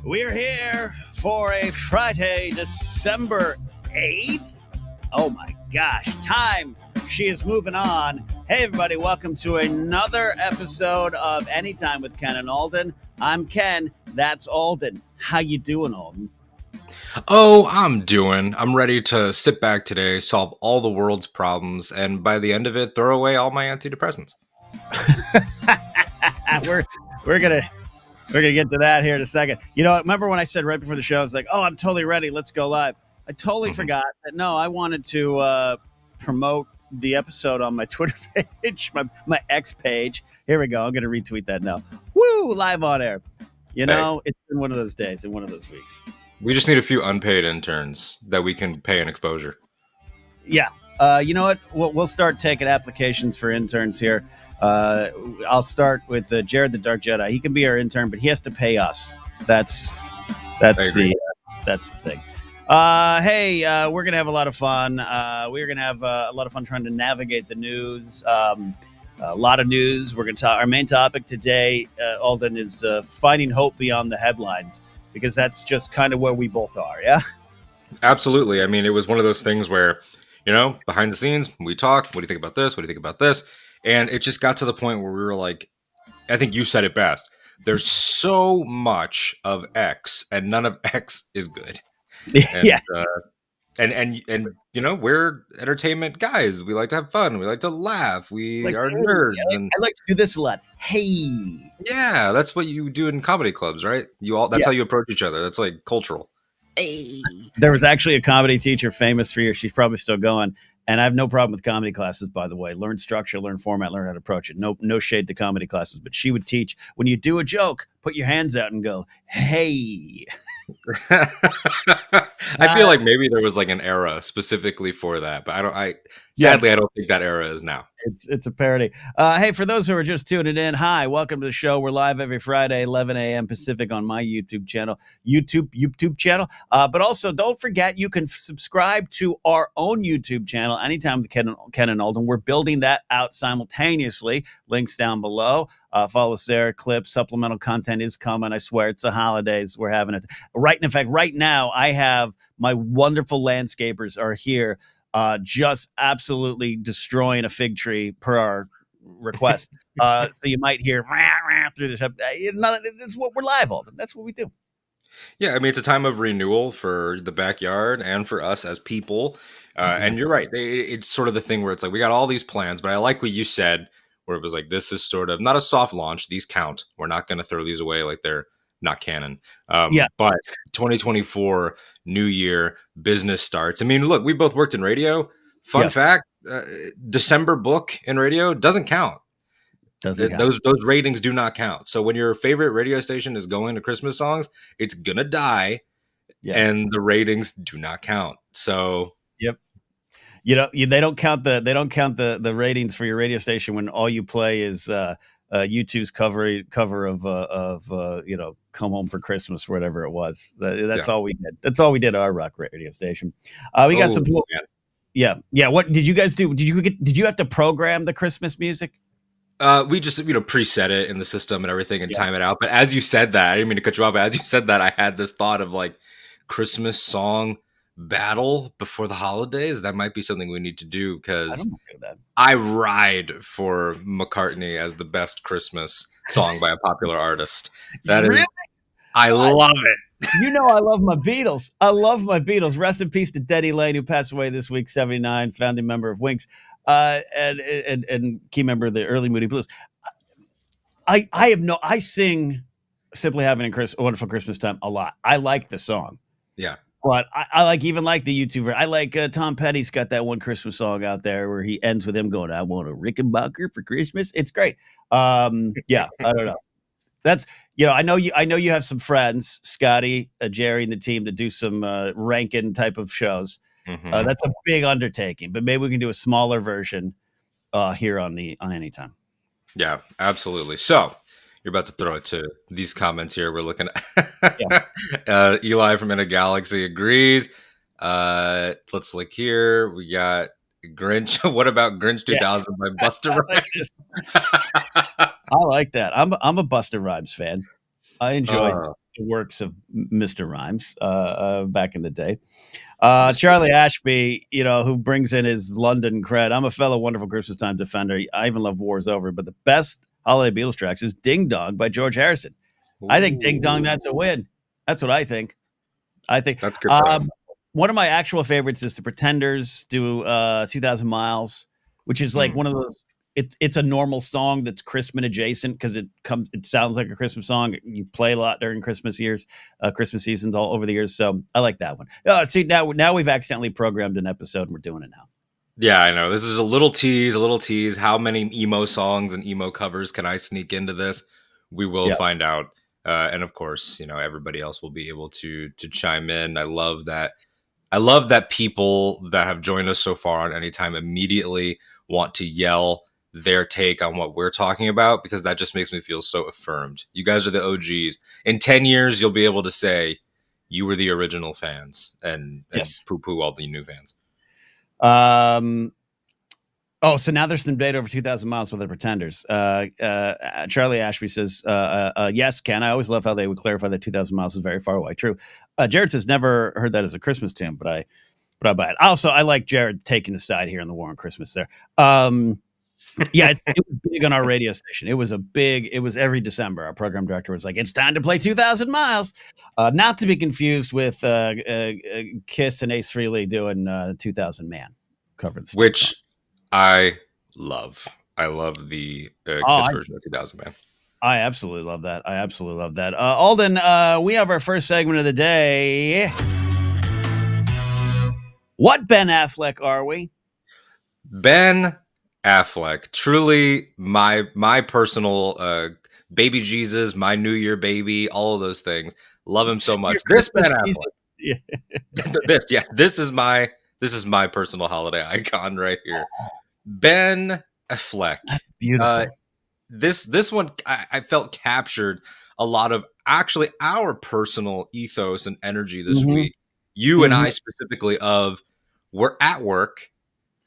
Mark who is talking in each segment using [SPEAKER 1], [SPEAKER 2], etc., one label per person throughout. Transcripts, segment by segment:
[SPEAKER 1] We're here for a Friday, December 8th. Oh my gosh, time. She is moving on. Hey everybody, welcome to another episode of Anytime with Ken and Alden. I'm Ken, that's Alden. How you doing, Alden?
[SPEAKER 2] Oh, I'm ready to sit back today, solve all the world's problems, and by the end of it, throw away all my antidepressants.
[SPEAKER 1] we're gonna get to that here in a second. You know, remember when I said right before the show, I was like, "Oh, I'm totally ready. Let's go live." I totally forgot that. No, I wanted to promote the episode on my Twitter page, my X page. Here we go. I'm gonna retweet that now. Woo! Live on air. You know, It's been one of those days and one of those weeks.
[SPEAKER 2] We just need a few unpaid interns that we can pay an exposure.
[SPEAKER 1] Yeah. You know what? We'll start taking applications for interns here. I'll start with Jared the Dark Jedi. He can be our intern, but he has to pay us. That's the thing. Hey, we're gonna have a lot of fun. We're gonna have a lot of fun trying to navigate the news. A lot of news. We're gonna talk. Our main topic today, Alden, is finding hope beyond the headlines, because that's just kind of where we both are. Yeah.
[SPEAKER 2] Absolutely. I mean, it was one of those things where, behind the scenes, we talk. What do you think about this? What do you think about this? And it just got to the point where we were like, I think you said it best. There's so much of X, and none of X is good. And,
[SPEAKER 1] yeah.
[SPEAKER 2] And we're entertainment guys. We like to have fun. We like to laugh. We are nerds.
[SPEAKER 1] I like to do this a lot. Hey.
[SPEAKER 2] Yeah, that's what you do in comedy clubs, right? That's how you approach each other. That's like cultural.
[SPEAKER 1] Hey. There was actually a comedy teacher famous for years. She's probably still going. And I have no problem with comedy classes, by the way. Learn structure, learn format, learn how to approach it. No shade to comedy classes, but she would teach, when you do a joke, put your hands out and go, hey.
[SPEAKER 2] I feel like maybe there was like an era specifically for that, but sadly, I don't think that era is now.
[SPEAKER 1] It's a parody. Hey, for those who are just tuning in, hi, welcome to the show. We're live every Friday, 11 a.m. Pacific on my YouTube channel. But also, don't forget, you can subscribe to our own YouTube channel anytime with Ken and Alden. We're building that out simultaneously. Links down below. Follow us there. Clips, supplemental content is coming. I swear, it's the holidays. We're having it. In fact, right now, I have my wonderful landscapers are here. Just absolutely destroying a fig tree per our request. So you might hear rah, rah, through this. It's what we're live, Alden. That's what we do.
[SPEAKER 2] Yeah, I mean, it's a time of renewal for the backyard and for us as people. And you're right. It's sort of the thing where it's like, we got all these plans, but I like what you said, where it was like, this is sort of not a soft launch. These count. We're not going to throw these away like they're not canon. But 2024, new year, business starts. I mean, look, we both worked in radio. Fun fact, December book in radio doesn't count. Those ratings do not count. So when your favorite radio station is going to Christmas songs, it's going to die. And the ratings do not count. So
[SPEAKER 1] they don't count the ratings for your radio station when all you play is U2's cover of Come Home for Christmas, or whatever it was. That's all we did. That's all we did at our rock radio station. We got some people. Yeah. What did you guys do? Did you have to program the Christmas music?
[SPEAKER 2] We just preset it in the system and everything and time it out. But as you said that, I didn't mean to cut you off, but as you said that, I had this thought of like Christmas song battle before the holidays. That might be something we need to do, because I ride for McCartney as the best Christmas song by a popular artist. I love it.
[SPEAKER 1] I love my Beatles. I love my Beatles. Rest in peace to Denny Lane, who passed away this week, 79, founding member of Wings, and key member of the early Moody Blues. I sing Simply Having a Wonderful Christmas Time a lot. I like the song.
[SPEAKER 2] Yeah.
[SPEAKER 1] But I like the YouTuber. I like Tom Petty's got that one Christmas song out there where he ends with him going, "I want a Rickenbacker for Christmas." It's great. I don't know. That's I know you have some friends, Scotty, Jerry, and the team that do some Rankin type of shows. That's a big undertaking, but maybe we can do a smaller version here on Anytime.
[SPEAKER 2] Yeah, absolutely. So you're about to throw it to these comments here. We're looking at Eli from In a Galaxy agrees. Let's look here. We got Grinch. What about Grinch 2000 by Busta Rhymes?
[SPEAKER 1] I like that. I'm a Busta Rhymes fan. I enjoy the works of Mr. Rhymes back in the day.
[SPEAKER 2] Mr.
[SPEAKER 1] Charlie Ashby, who brings in his London cred. I'm a fellow wonderful Christmas time defender. I even love War's Over, but the best holiday Beatles tracks is Ding Dong by George Harrison. I think Ding Dong,
[SPEAKER 2] Ooh,
[SPEAKER 1] that's a win. That's what I think. I think
[SPEAKER 2] that's good stuff.
[SPEAKER 1] one of my actual favorites is the Pretenders do 2000 Miles, which is like
[SPEAKER 2] Hmm.
[SPEAKER 1] one of those. It's a normal song that's Christmas adjacent because it sounds like a Christmas song. You play a lot during Christmas years, Christmas seasons all over the years. So I like that one. See, now we've accidentally programmed an episode and we're doing it now.
[SPEAKER 2] Yeah, I know. This is a little tease, a little tease. How many emo songs and emo covers can I sneak into this? We will
[SPEAKER 1] Yeah.
[SPEAKER 2] find out. And of course, everybody else will be able to chime in. I love that. I love that people that have joined us so far on Anytime immediately want to yell their take on what we're talking about, because that just makes me feel so affirmed. You guys are the OGs. In 10 years, you'll be able to say you were the original fans and
[SPEAKER 1] Yes.
[SPEAKER 2] poo-poo all the new fans.
[SPEAKER 1] So now there's some debate over 2000 Miles with the Pretenders. Charlie Ashby says, yes, Ken. I always love how they would clarify that 2000 Miles is very far away. True. Jared says, never heard that as a Christmas tune, but I buy it. Also, I like Jared taking the side here in the War on Christmas there. Yeah, it was big on our radio station. It was every December. Our program director was like, it's time to play 2000 Miles. Not to be confused with Kiss and Ace Frehley doing 2000 Man cover the
[SPEAKER 2] Which I love. I love the Kiss version of 2000 Man.
[SPEAKER 1] I absolutely love that. Alden, we have our first segment of the day. What Ben Affleck are we?
[SPEAKER 2] Ben Affleck, truly my personal baby Jesus, my New Year baby, all of those things. Love him so much. This Ben Affleck.
[SPEAKER 1] Yeah.
[SPEAKER 2] This is my personal holiday icon right here. Ben Affleck.
[SPEAKER 1] That's beautiful.
[SPEAKER 2] This one I felt captured a lot of actually our personal ethos and energy this week. You and I specifically of we're at work.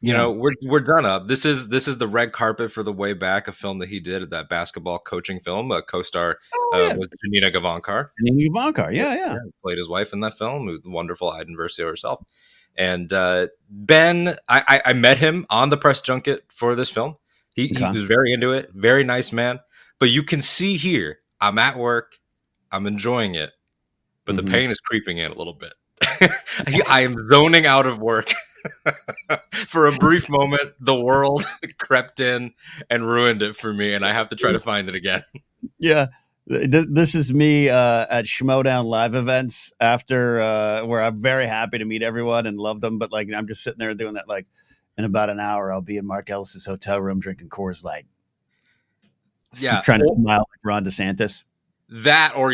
[SPEAKER 2] We're done up. This is the red carpet for the way back, a film that he did at that basketball coaching film. A co-star was Janina Gavankar.
[SPEAKER 1] Yeah.
[SPEAKER 2] Played his wife in that film. Wonderful Iden Versio herself. And Ben, I met him on the press junket for this film. He was very into it. Very nice man. But you can see here, I'm at work. I'm enjoying it. But the pain is creeping in a little bit. I am zoning out of work. For a brief moment, the world crept in and ruined it for me, and I have to try to find it again.
[SPEAKER 1] Yeah. This is me at Schmodown live events after where I'm very happy to meet everyone and love them. But I'm just sitting there doing that. Like in about an hour, I'll be in Mark Ellis's hotel room drinking Coors Light.
[SPEAKER 2] Yeah.
[SPEAKER 1] Trying to smile like Ron DeSantis.
[SPEAKER 2] That or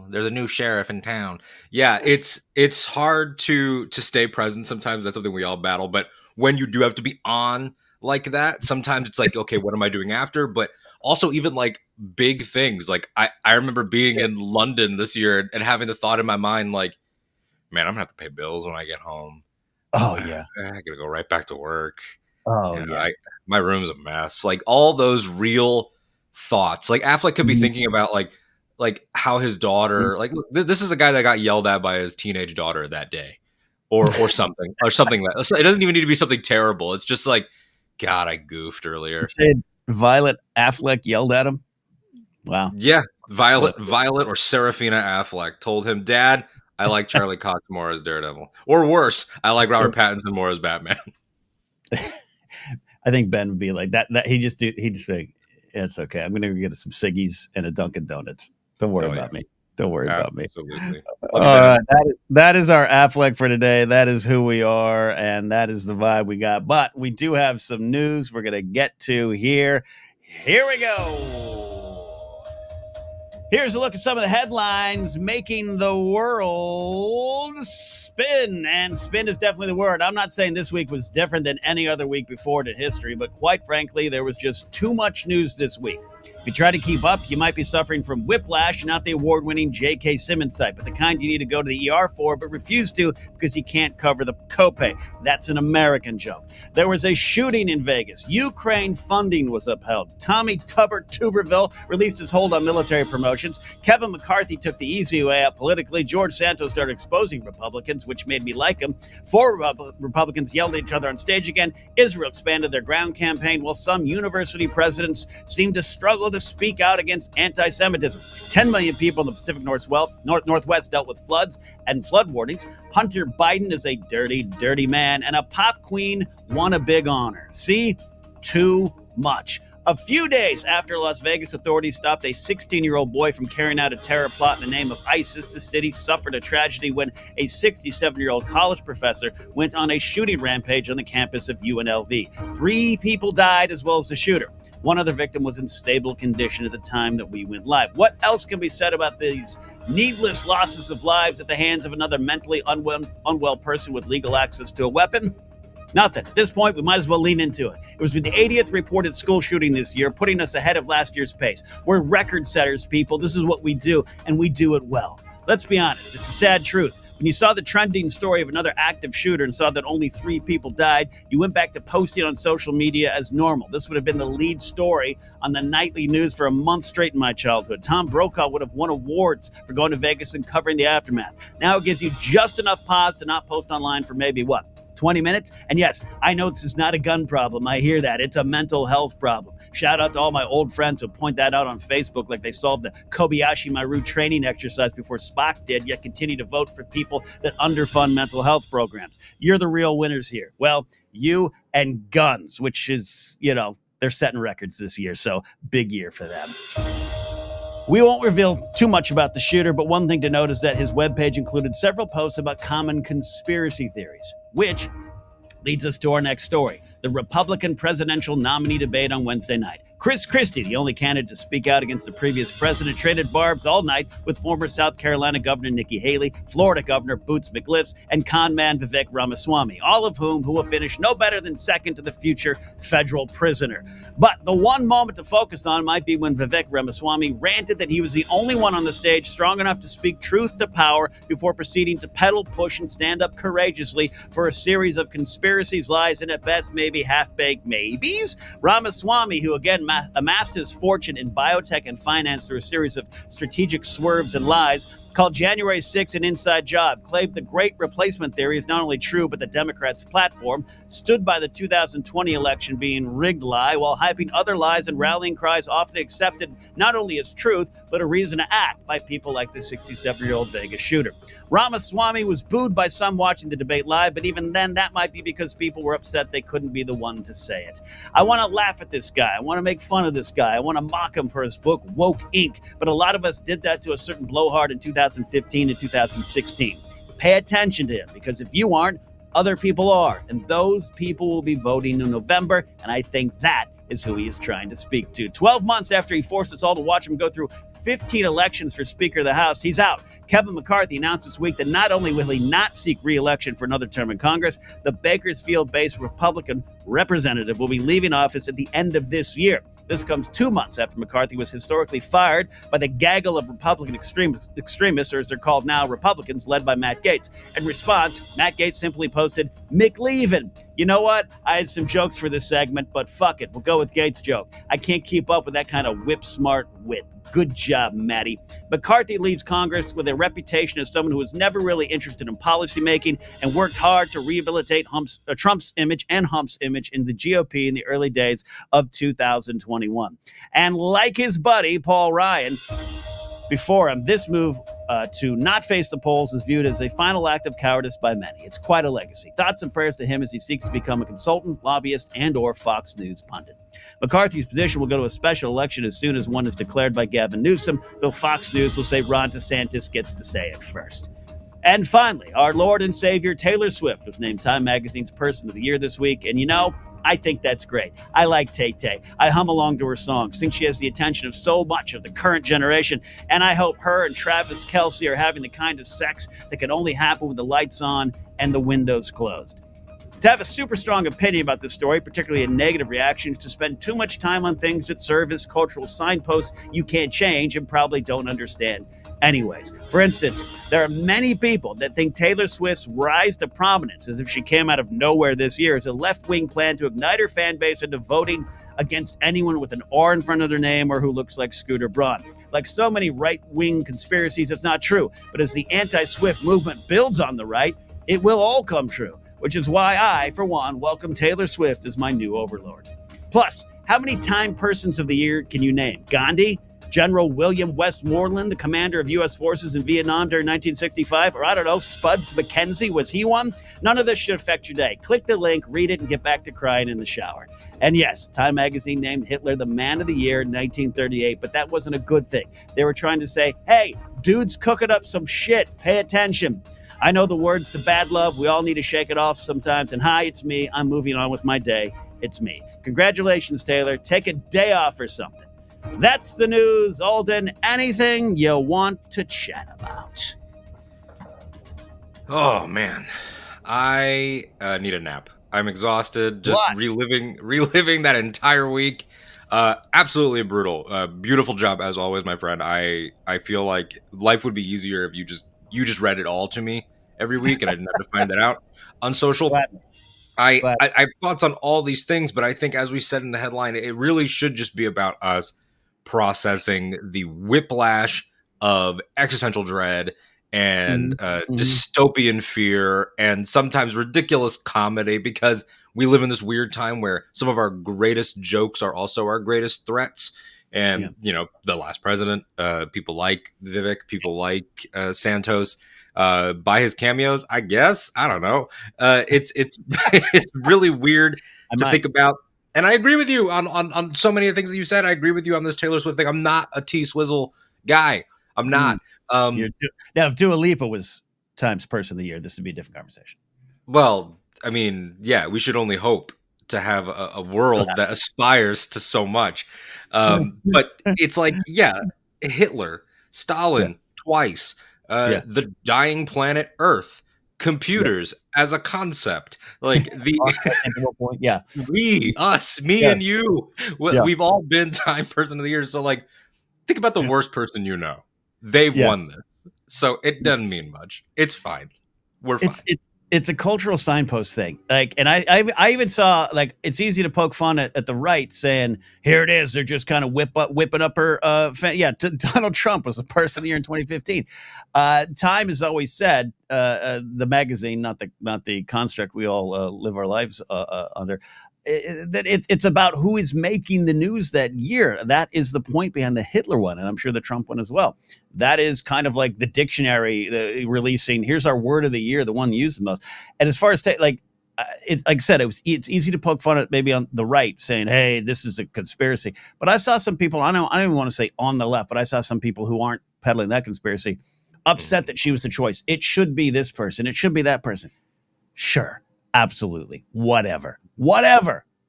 [SPEAKER 2] there's a new sheriff in town. Yeah, it's hard to stay present sometimes. That's something we all battle. But when you do have to be on like that, sometimes it's like, okay, what am I doing after? But also even like big things. Like I remember being in London this year and having the thought in my mind, like, man, I'm gonna have to pay bills when I get home.
[SPEAKER 1] Oh yeah.
[SPEAKER 2] I gotta go right back to work.
[SPEAKER 1] Oh yeah.
[SPEAKER 2] My room's a mess. Like all those real thoughts. Like Affleck could be thinking about like how his daughter, like this is a guy that got yelled at by his teenage daughter that day, or something, that it doesn't even need to be something terrible. It's just like, God, I goofed earlier.
[SPEAKER 1] Violet Affleck yelled at him. Wow.
[SPEAKER 2] Yeah, Violet or Serafina Affleck told him, Dad, I like Charlie Cox more as Daredevil, or worse, I like Robert Pattinson more as Batman.
[SPEAKER 1] I think Ben would be like that. He just like, yeah, it's okay. I'm gonna get some Siggies and a Dunkin' Donuts. Don't worry about me. Don't worry about me.
[SPEAKER 2] Absolutely.
[SPEAKER 1] All right, that is our Affleck for today. That is who we are, and that is the vibe we got. But we do have some news we're gonna get to here. Here we go. Here's a look at some of the headlines making the world spin. And spin is definitely the word. I'm not saying this week was different than any other week before in history, but quite frankly, there was just too much news this week. If you try to keep up, you might be suffering from whiplash, not the award-winning J.K. Simmons type, but the kind you need to go to the ER for, but refuse to because you can't cover the copay. That's an American joke. There was a shooting in Vegas. Ukraine funding was upheld. Tommy Tuberville released his hold on military promotions. Kevin McCarthy took the easy way out politically. George Santos started exposing Republicans, which made me like him. 4 Republicans yelled at each other on stage again. Israel expanded their ground campaign, while some university presidents seemed to struggle to speak out against anti-Semitism. 10 million people in the Pacific Northwest dealt with floods and flood warnings. Hunter Biden is a dirty, dirty man, and a pop queen won a big honor. See? Too much. A few days after Las Vegas authorities stopped a 16-year-old boy from carrying out a terror plot in the name of ISIS, the city suffered a tragedy when a 67-year-old college professor went on a shooting rampage on the campus of UNLV. 3 people died, as well as the shooter. One other victim was in stable condition at the time that we went live. What else can be said about these needless losses of lives at the hands of another mentally unwell person with legal access to a weapon? Nothing. At this point, we might as well lean into it. It was the 80th reported school shooting this year, putting us ahead of last year's pace. We're record setters, people. This is what we do, and we do it well. Let's be honest. It's a sad truth. When you saw the trending story of another active shooter and saw that only 3 people died, you went back to posting on social media as normal. This would have been the lead story on the nightly news for a month straight in my childhood. Tom Brokaw would have won awards for going to Vegas and covering the aftermath. Now it gives you just enough pause to not post online for maybe, 20 minutes? And yes, I know this is not a gun problem. I hear that. It's a mental health problem. Shout out to all my old friends who point that out on Facebook like they solved the Kobayashi Maru training exercise before Spock did, yet continue to vote for people that underfund mental health programs. You're the real winners here. Well, you and guns, which is, they're setting records this year, so big year for them. We won't reveal too much about the shooter, but one thing to note is that his webpage included several posts about common conspiracy theories, which leads us to our next story, the Republican presidential nominee debate on Wednesday night. Chris Christie, the only candidate to speak out against the previous president, traded barbs all night with former South Carolina Governor Nikki Haley, Florida Governor Boots McGliffs, and con man Vivek Ramaswamy, all of whom will finish no better than second to the future federal prisoner. But the one moment to focus on might be when Vivek Ramaswamy ranted that he was the only one on the stage strong enough to speak truth to power before proceeding to pedal, push, and stand up courageously for a series of conspiracies, lies, and at best maybe half-baked maybes. Ramaswamy, who again amassed his fortune in biotech and finance through a series of strategic swerves and lies, called January 6th an inside job, claimed the great replacement theory is not only true, but the Democrats' platform, stood by the 2020 election being rigged lie, while hyping other lies and rallying cries often accepted not only as truth, but a reason to act by people like the 67-year-old Vegas shooter. Ramaswamy was booed by some watching the debate live, but even then, that might be because people were upset they couldn't be the one to say it. I want to laugh at this guy. I want to make fun of this guy. I want to mock him for his book, Woke Inc., but a lot of us did that to a certain blowhard in 2015 and 2016. Pay attention to him, because if you aren't, other people are, and those people will be voting in November, and I think that is who he is trying to speak to. 12 months after he forced us all to watch him go through 15 elections for Speaker of the House, he's out. Kevin McCarthy announced this week that not only will he not seek re-election for another term in Congress, the Bakersfield-based Republican representative will be leaving office at the end of this year. This comes 2 months after McCarthy was historically fired by the gaggle of Republican extremists, or as they're called now, Republicans, led by Matt Gaetz. In response, Matt Gaetz simply posted, "McLeavin." You know what? I had some jokes for this segment, but fuck it. We'll go with Gaetz' joke. I can't keep up with that kind of whip-smart wit. Good job, Matty. McCarthy leaves Congress with a reputation as someone who was never really interested in policymaking and worked hard to rehabilitate Trump's image and Hump's image in the GOP in the early days of 2021. And like his buddy, Paul Ryan, before him, this move to not face the polls is viewed as a final act of cowardice by many. It's quite a legacy. Thoughts and prayers to him as he seeks to become a consultant, lobbyist, and/or Fox News pundit. McCarthy's position will go to a special election as soon as one is declared by Gavin Newsom, though Fox News will say Ron DeSantis gets to say it first. And finally, our Lord and Savior Taylor Swift was named Time Magazine's Person of the Year this week, and I think that's great. I like Tay-Tay. I hum along to her songs. Think she has the attention of so much of the current generation. And I hope her and Travis Kelce are having the kind of sex that can only happen with the lights on and the windows closed. To have a super strong opinion about this story, particularly a negative reaction, is to spend too much time on things that serve as cultural signposts you can't change and probably don't understand anyways. For instance, there are many people that think Taylor Swift's rise to prominence, as if she came out of nowhere this year, is a left-wing plan to ignite her fan base into voting against anyone with an R in front of their name or who looks like Scooter Braun. Like so many right-wing conspiracies, it's not true. But as the anti-Swift movement builds on the right, it will all come true, which is why I, for one, welcome Taylor Swift as my new overlord. Plus, how many Time Persons of the Year can you name? Gandhi? General William Westmoreland, the commander of U.S. forces in Vietnam during 1965? Or I don't know, Spuds MacKenzie, was he one? None of this should affect your day. Click the link, read it, and get back to crying in the shower. And yes, Time magazine named Hitler the Man of the Year in 1938, but that wasn't a good thing. They were trying to say, hey, dude's cooking up some shit. Pay attention. I know the words to bad love. We all need to shake it off sometimes. And hi, it's me. I'm moving on with my day. It's me. Congratulations, Taylor. Take a day off or something. That's the news. Alden, anything you want to chat about?
[SPEAKER 2] Oh man, I need a nap. I'm exhausted. Just
[SPEAKER 1] What?
[SPEAKER 2] reliving that entire week. Absolutely brutal. Beautiful job as always, my friend. I feel like life would be easier if you just read it all to me every week, and I didn't have to find that out on social.
[SPEAKER 1] Glad.
[SPEAKER 2] I,
[SPEAKER 1] Glad.
[SPEAKER 2] I have thoughts on all these things, but I think, as we said in the headline, it really should just be about us processing the whiplash of existential dread and
[SPEAKER 1] Mm-hmm.
[SPEAKER 2] dystopian fear and sometimes ridiculous comedy, because we live in this weird time where some of our greatest jokes are also our greatest threats.
[SPEAKER 1] Yeah.
[SPEAKER 2] And the last president, people like Vivek, people like Santos, by his cameos, I guess. I don't know. It's it's really weird
[SPEAKER 1] I
[SPEAKER 2] to
[SPEAKER 1] might.
[SPEAKER 2] think about. And I agree with you on so many of the things that you said. I agree with you on this Taylor Swift thing. I'm not a T Swizzle guy. I'm
[SPEAKER 1] Mm.
[SPEAKER 2] not.
[SPEAKER 1] You're now, if Dua Lipa was Times Person of the Year, this would be a different conversation.
[SPEAKER 2] Well, I mean, yeah, we should only hope to have a world that aspires to so much. But it's like, yeah, Hitler,
[SPEAKER 1] Yeah.
[SPEAKER 2] Stalin, twice,
[SPEAKER 1] Yeah.
[SPEAKER 2] the dying planet Earth,
[SPEAKER 1] Yeah.
[SPEAKER 2] computers as a concept, like
[SPEAKER 1] Offset interval point. Yeah.
[SPEAKER 2] us, me
[SPEAKER 1] Yeah.
[SPEAKER 2] and you,
[SPEAKER 1] Yeah.
[SPEAKER 2] we've all been Time Person of the Year. So, like, think about the
[SPEAKER 1] Yeah.
[SPEAKER 2] worst person you know. They've
[SPEAKER 1] Yeah.
[SPEAKER 2] won this, so it doesn't mean much. It's fine. We're
[SPEAKER 1] It's
[SPEAKER 2] fine.
[SPEAKER 1] it's it's a cultural signpost thing. Like, and I even saw, like, it's easy to poke fun at the right, saying here it is. They're just kind of whipping up her. Donald Trump was the person of the year in 2015. Time has always said, the magazine, not the construct we all live our lives under. That it's about who is making the news that year. That is the point behind the Hitler one, and I'm sure the Trump one as well. That is kind of like the dictionary releasing. Here's our word of the year, the one used the most. And as far as it's like I said, it's easy to poke fun at maybe on the right, saying, "Hey, this is a conspiracy." But I saw some people. I don't even want to say on the left, but I saw some people who aren't peddling that conspiracy, upset
[SPEAKER 2] Mhm.
[SPEAKER 1] that she was the choice. It should be this person. It should be that person. Sure, absolutely, whatever.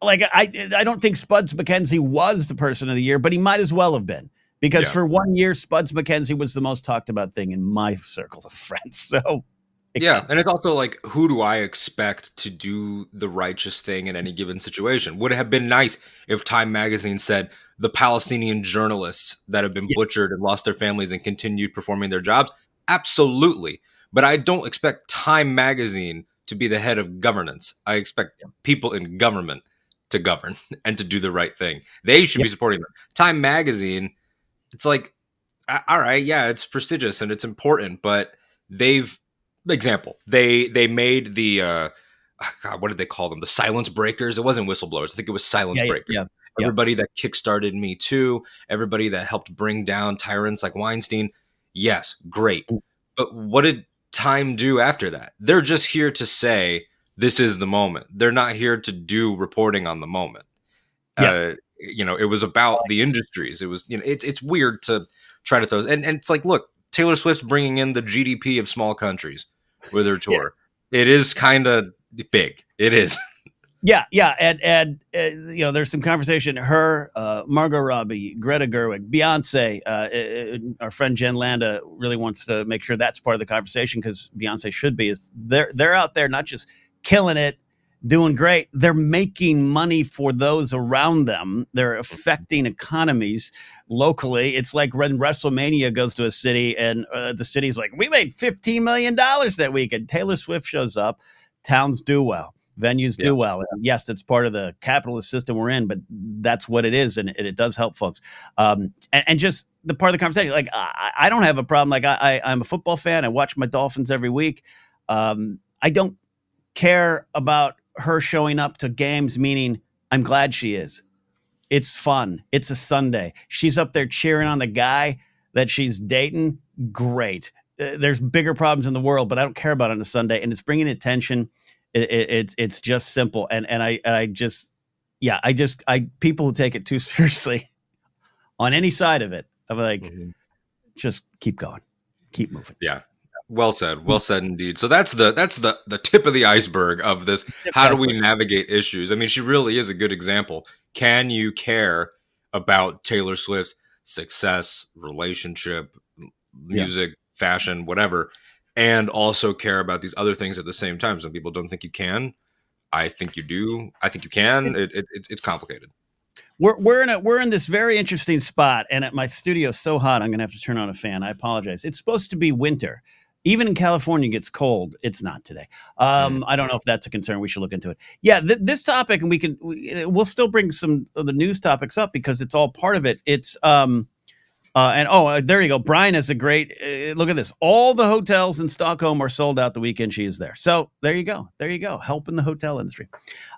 [SPEAKER 1] Like I don't think Spuds MacKenzie was the person of the year, but he might as well have been, because
[SPEAKER 2] Yeah.
[SPEAKER 1] for one year Spuds MacKenzie was the most talked about thing in my circles of friends. So it
[SPEAKER 2] Yeah,
[SPEAKER 1] counts.
[SPEAKER 2] and it's also like, who do I expect to do the righteous thing in any given situation? Would it have been nice if Time Magazine said the Palestinian journalists that have been
[SPEAKER 1] Yeah,
[SPEAKER 2] butchered and lost their families and continued performing their jobs? Absolutely. But I don't expect Time Magazine to be the head of governance. I expect
[SPEAKER 1] yeah,
[SPEAKER 2] people in government to govern and to do the right thing. They should
[SPEAKER 1] yeah,
[SPEAKER 2] be supporting them. Time Magazine, it's like, all right, yeah, it's prestigious and it's important, but they've example, they made the God, what did they call them? The silence breakers. It wasn't whistleblowers. I think it was silence
[SPEAKER 1] yeah,
[SPEAKER 2] breakers.
[SPEAKER 1] yeah, yeah,
[SPEAKER 2] Everybody that kickstarted Me Too, everybody that helped bring down tyrants like Weinstein. Yes, great.
[SPEAKER 1] yeah,
[SPEAKER 2] But what did Time do after that? They're just here to say this is the moment. They're not here to do reporting on the moment.
[SPEAKER 1] yeah.
[SPEAKER 2] It was about the industries. It was, it's weird to try to throw, and it's like, look, Taylor Swift's bringing in the GDP of small countries with her
[SPEAKER 1] Yeah.
[SPEAKER 2] tour. It is kind of big. It is.
[SPEAKER 1] Yeah, yeah, and there's some conversation. Her, Margot Robbie, Greta Gerwig, Beyonce. Our friend Jen Landa really wants to make sure that's part of the conversation, because Beyonce should be. Is they're out there not just killing it, doing great. They're making money for those around them. They're
[SPEAKER 2] Mhm.
[SPEAKER 1] affecting economies locally. It's like when WrestleMania goes to a city and the city's like, we made $15 million that weekend. Taylor Swift shows up, towns do well. Venues
[SPEAKER 2] Yeah.
[SPEAKER 1] do well. And yes, it's part of the capitalist system we're in, but that's what it is, and it does help folks. And just the part of the conversation, like I don't have a problem. Like I'm a football fan. I watch my Dolphins every week. I don't care about her showing up to games, meaning I'm glad she is. It's fun. It's a Sunday. She's up there cheering on the guy that she's dating. Great. There's bigger problems in the world, but I don't care about it on a Sunday, and it's bringing attention. It's just simple, and I just yeah I people who take it too seriously on any side of it, I'm like,
[SPEAKER 2] Mhm.
[SPEAKER 1] just keep going, keep moving.
[SPEAKER 2] Yeah. Well said. Well said indeed. So that's the tip of the iceberg of this. How do we navigate issues? I mean, she really is a good example. Can you care about Taylor Swift's success, relationship,
[SPEAKER 1] Yeah.
[SPEAKER 2] music, fashion, whatever, and also care about these other things at the same time? Some people don't think you can. I think you do. I think you can. It's complicated.
[SPEAKER 1] We're in this very interesting spot, and at my studio is so hot, I'm gonna have to turn on a fan. I apologize. It's supposed to be winter. Even in California, it gets cold. It's not today.
[SPEAKER 2] Mm.
[SPEAKER 1] I don't know if that's a concern. We should look into it. Yeah, this topic, and we'll still bring some of the news topics up because it's all part of it. It's and there you go. Brian has a great look at this. All the hotels in Stockholm are sold out the weekend she is there. So there you go. There you go. Helping the hotel industry.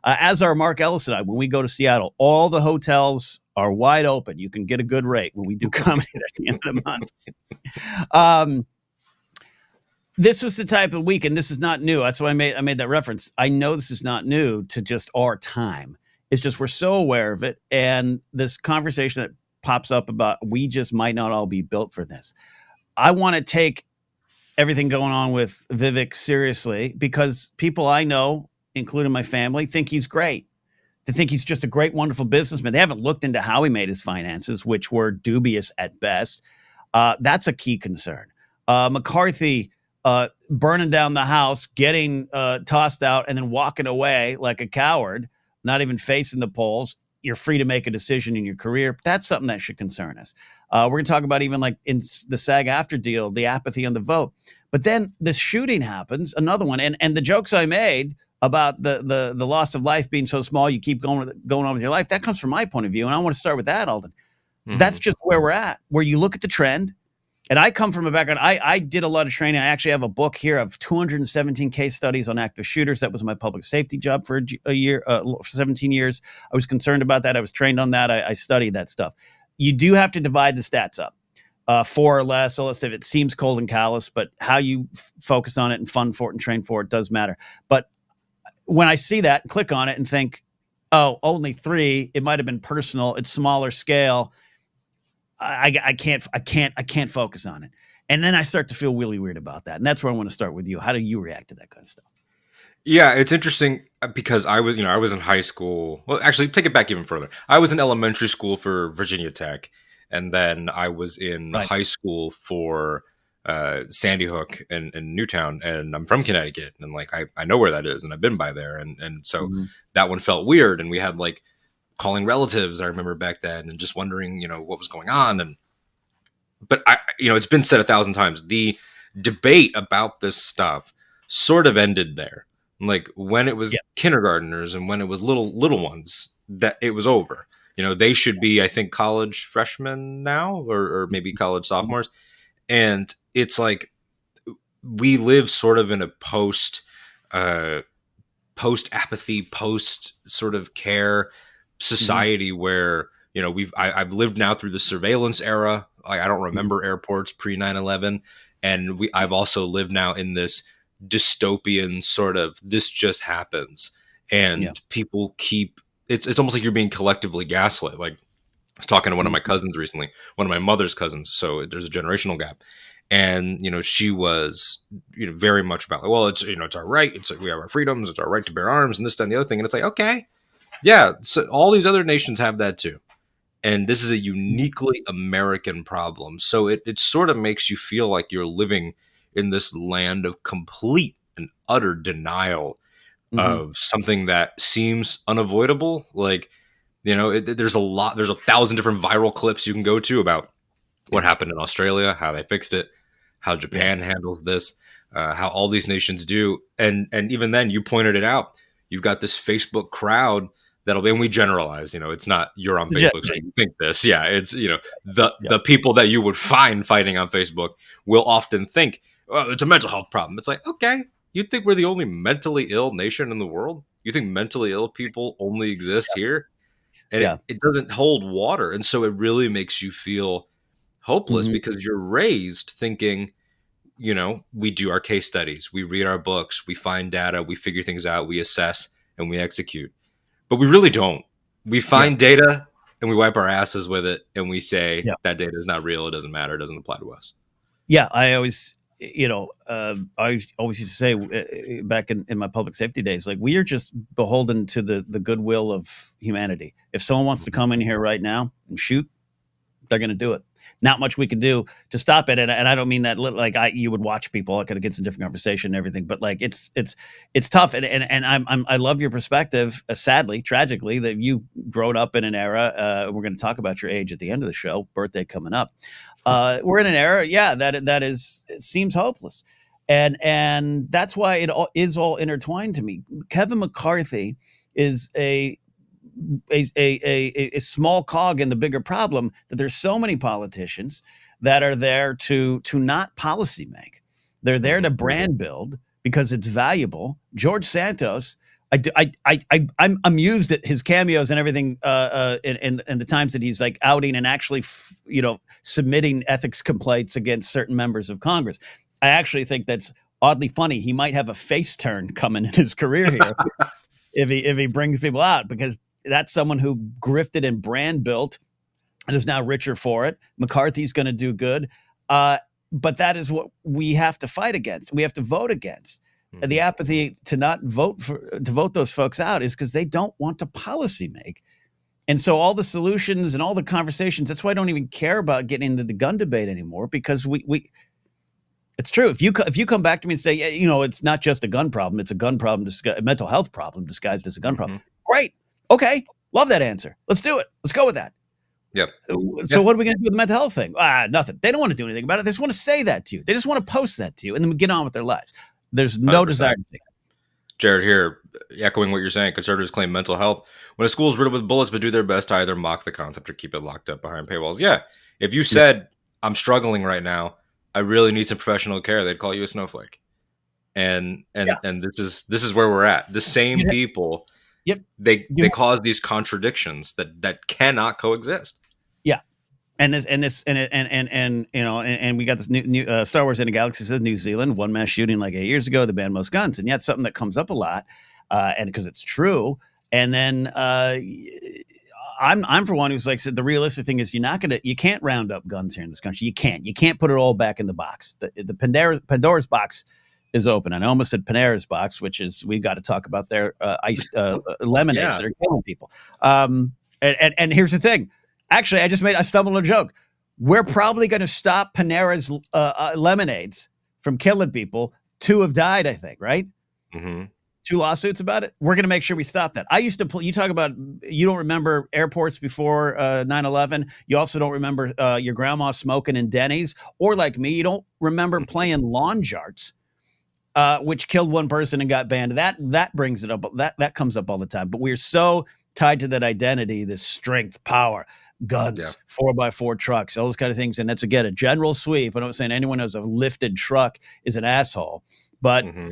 [SPEAKER 1] As are Mark Ellis and I, when we go to Seattle, all the hotels are wide open. You can get a good rate when we do comedy at the end of the month. Um, this was the type of week, and this is not new. That's why I made that reference. I know this is not new to just our time. It's just we're so aware of it, and this conversation that pops up about we just might not all be built for this. I want to take everything going on with Vivek seriously because people I know, including my family, think he's great. They think he's just a great, wonderful businessman. They haven't looked into how he made his finances, which were dubious at best. That's a key concern. McCarthy burning down the house, getting tossed out, and then walking away like a coward, not even facing the polls. You're free to make a decision in your career. That's something that should concern us. We're going to talk about even like in the SAG after deal, the apathy on the vote. But then this shooting happens, another one, and the jokes I made about the loss of life being so small, you keep going on with your life. That comes from my point of view, and I want to start with that, Alden. That's
[SPEAKER 2] Hmm.
[SPEAKER 1] just where we're at. Where you look at the trend, and I come from a background. I did a lot of training. I actually have a book here of 217 case studies on active shooters. That was my public safety job for a year, for 17 years. I was concerned about that. I was trained on that. I studied that stuff. You do have to divide the stats up. Four or less, or less if it seems cold and callous, but how you focus on it and fund for it and train for it does matter. But when I see that, click on it and think, oh, only three, it might have been personal, it's smaller scale. I can't focus on it. And then I start to feel really weird about that. And that's where I want to start with you. How do you react to that kind of stuff?
[SPEAKER 2] Yeah, it's interesting because I was in high school. Well, actually, take it back even further. I was in elementary school for Virginia Tech, and then I was in
[SPEAKER 1] Right.
[SPEAKER 2] high school for Sandy Hook and Newtown, and I'm from Connecticut, and like I know where that is, and I've been by there, and so
[SPEAKER 1] Mm-hmm.
[SPEAKER 2] that one felt weird, and we had like calling relatives. I remember back then, and just wondering, what was going on, and but it's been said 1,000 times. The debate about this stuff sort of ended there. Like when it was
[SPEAKER 1] Yeah.
[SPEAKER 2] kindergartners and when it was little ones, that it was over. They should be, I think, college freshmen now, or maybe college sophomores. And it's like we live sort of in a uh, post apathy, post sort of care
[SPEAKER 1] Mm-hmm.
[SPEAKER 2] society where I've lived now through the surveillance era. I don't
[SPEAKER 1] Mm-hmm.
[SPEAKER 2] remember airports pre 9/11, and I've also lived now in this dystopian sort of this just happens,
[SPEAKER 1] Yeah.
[SPEAKER 2] and people keep it's almost like you're being collectively gaslit. Like I was talking to one of my
[SPEAKER 1] Mm-hmm.
[SPEAKER 2] cousins recently, one of my mother's cousins, so there's a generational gap. And she was very much about like, well, it's our right, we have our freedoms, it's our right to bear arms and this, that, and the other thing. And it's like, okay, yeah, so all these other nations have that too. And this is a uniquely American problem. So it sort of makes you feel like you're living in this land of complete and utter denial
[SPEAKER 1] Mhm.
[SPEAKER 2] of something that seems unavoidable. Like, there's there's 1,000 different viral clips you can go to about what
[SPEAKER 1] Yeah.
[SPEAKER 2] happened in Australia, how they fixed it, how
[SPEAKER 1] Yeah.
[SPEAKER 2] Japan handles this, how all these nations do, and even then, you pointed it out. You've got this Facebook crowd that'll be, and we generalize. It's not you're on
[SPEAKER 1] Legit.
[SPEAKER 2] Facebook, so you think this. Yeah, it's the
[SPEAKER 1] Yeah.
[SPEAKER 2] the people that you would find fighting on Facebook will often think, "Oh, it's a mental health problem." It's like, okay, you think we're the only mentally ill nation in the world? You think mentally ill people only exist here? And
[SPEAKER 1] Yeah.
[SPEAKER 2] it doesn't hold water, and so it really makes you feel hopeless
[SPEAKER 1] Mhm.
[SPEAKER 2] because you're raised thinking, we do our case studies, we read our books, we find data, we figure things out, we assess, and we execute. But we really don't. We
[SPEAKER 1] Yeah.
[SPEAKER 2] find data and we wipe our asses with it and we say
[SPEAKER 1] Yeah.
[SPEAKER 2] that data is not real, it doesn't matter, it doesn't apply to us.
[SPEAKER 1] Yeah. I always, I always used to say back in my public safety days, like we are just beholden to the goodwill of humanity. If someone wants to
[SPEAKER 2] Mhm.
[SPEAKER 1] come in here right now and shoot, they're going to do it. Not much we can do to stop it, and I don't mean that like you would watch people. I could get some different conversation and everything, but like it's tough, and I love your perspective. Sadly, tragically, that you grown up in an era. We're going to talk about your age at the end of the show. Birthday coming up. We're in an era, yeah, that is it seems hopeless, and that's why it all is all intertwined to me. Kevin McCarthy is a small cog in the bigger problem that there's so many politicians that are there to not policy make. They're there to
[SPEAKER 2] Mhm.
[SPEAKER 1] brand build because it's valuable. George Santos, I'm amused at his cameos and everything, in the times that he's like outing and actually, submitting ethics complaints against certain members of Congress. I actually think that's oddly funny. He might have a face turn coming in his career here if he brings people out because that's someone who grifted and brand built and is now richer for it. McCarthy's going to do good, uh, but that is what we have to fight against. We have to vote against. And the
[SPEAKER 2] Mhm.
[SPEAKER 1] apathy to not vote those folks out is because they don't want to policy make. And so all the solutions and all the conversations. That's why I don't even care about getting into the gun debate anymore because we it's true. If you come back to me and say, yeah, it's not just a gun problem, it's a gun problem, a mental health problem disguised as a gun problem.
[SPEAKER 2] Mhm.
[SPEAKER 1] Great. Okay. Love that answer. Let's do it. Let's go with that.
[SPEAKER 2] Yep.
[SPEAKER 1] So
[SPEAKER 2] Yeah.
[SPEAKER 1] what are we going to do with the mental health thing? Nothing. They don't want to do anything about it. They just want to say that to you. They just want to post that to you and then get on with their lives. There's no desire
[SPEAKER 2] 100%.
[SPEAKER 1] to think.
[SPEAKER 2] Jared here, echoing what you're saying, conservatives claim mental health. When a school is riddled with bullets, but do their best to either mock the concept or keep it locked up behind paywalls. Yeah. If you
[SPEAKER 1] Yeah.
[SPEAKER 2] said, I'm struggling right now, I really need some professional care, they'd call you a snowflake. And
[SPEAKER 1] Yeah.
[SPEAKER 2] this is where we're at. The same people,
[SPEAKER 1] Yep.
[SPEAKER 2] they cause these contradictions that cannot coexist.
[SPEAKER 1] Yeah. And we got this new Star Wars in a Galaxy says New Zealand, one mass shooting like 8 years ago, they banned most guns, and yet something that comes up a lot, and because it's true. And then I'm for one who's like said the realistic thing is you can't round up guns here in this country. You can't put it all back in the box. The Pandora's box is open. And I almost said Panera's box, which is we got to talk about their iced lemonades
[SPEAKER 2] Yeah.
[SPEAKER 1] that are killing people. And here's the thing. Actually, I stumbled on a joke. We're probably going to stop Panera's lemonades from killing people. 2 have died, I think, right?
[SPEAKER 2] Hmm.
[SPEAKER 1] 2 lawsuits about it. We're going to make sure we stop that. I used to you talk about you don't remember airports before 9/11. You also don't remember your grandma smoking in Denny's, or like me, you don't remember playing lawn jarts, which killed one person and got banned. That brings it up. That comes up all the time. But we're so tied to that identity, this strength, power,
[SPEAKER 2] Yeah.
[SPEAKER 1] guns, 4x4 trucks, all those kind of things. And that's again a general sweep. I'm not saying anyone who has a lifted truck is an asshole, but
[SPEAKER 2] Hmm.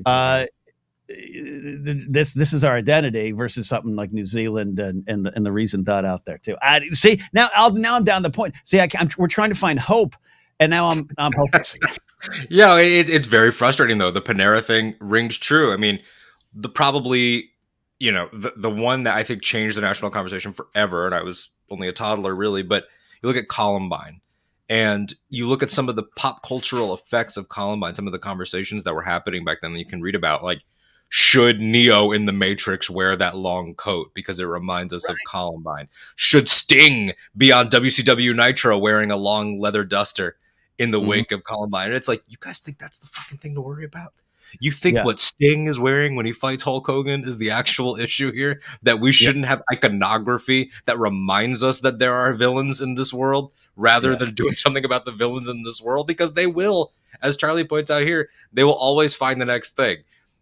[SPEAKER 1] this is our identity versus something like New Zealand and the reason thought out there too. I see now. I'm down the point. See, we're trying to find hope, and now I'm hopeless again.
[SPEAKER 2] Yeah, it's very frustrating though. The Panera thing rings true. I mean, the probably the one that I think changed the national conversation forever, and I was only a toddler really, but you look at Columbine, and you look at some of the pop cultural effects of Columbine, some of the conversations that were happening back then that you can read about, like should Neo in the Matrix wear that long coat because it reminds us of Columbine? Should Sting be on WCW Nitro wearing a long leather duster in the
[SPEAKER 1] Mhm.
[SPEAKER 2] wake of Columbine? And it's like, you guys think that's the fucking thing to worry about? You think
[SPEAKER 1] Yeah.
[SPEAKER 2] what Sting is wearing when he fights Hulk Hogan is the actual issue here? That we
[SPEAKER 1] Yeah.
[SPEAKER 2] shouldn't have iconography that reminds us that there are villains in this world rather
[SPEAKER 1] Yeah.
[SPEAKER 2] than doing something about the villains in this world? Because they will, as Charlie points out here, they will always find the next thing.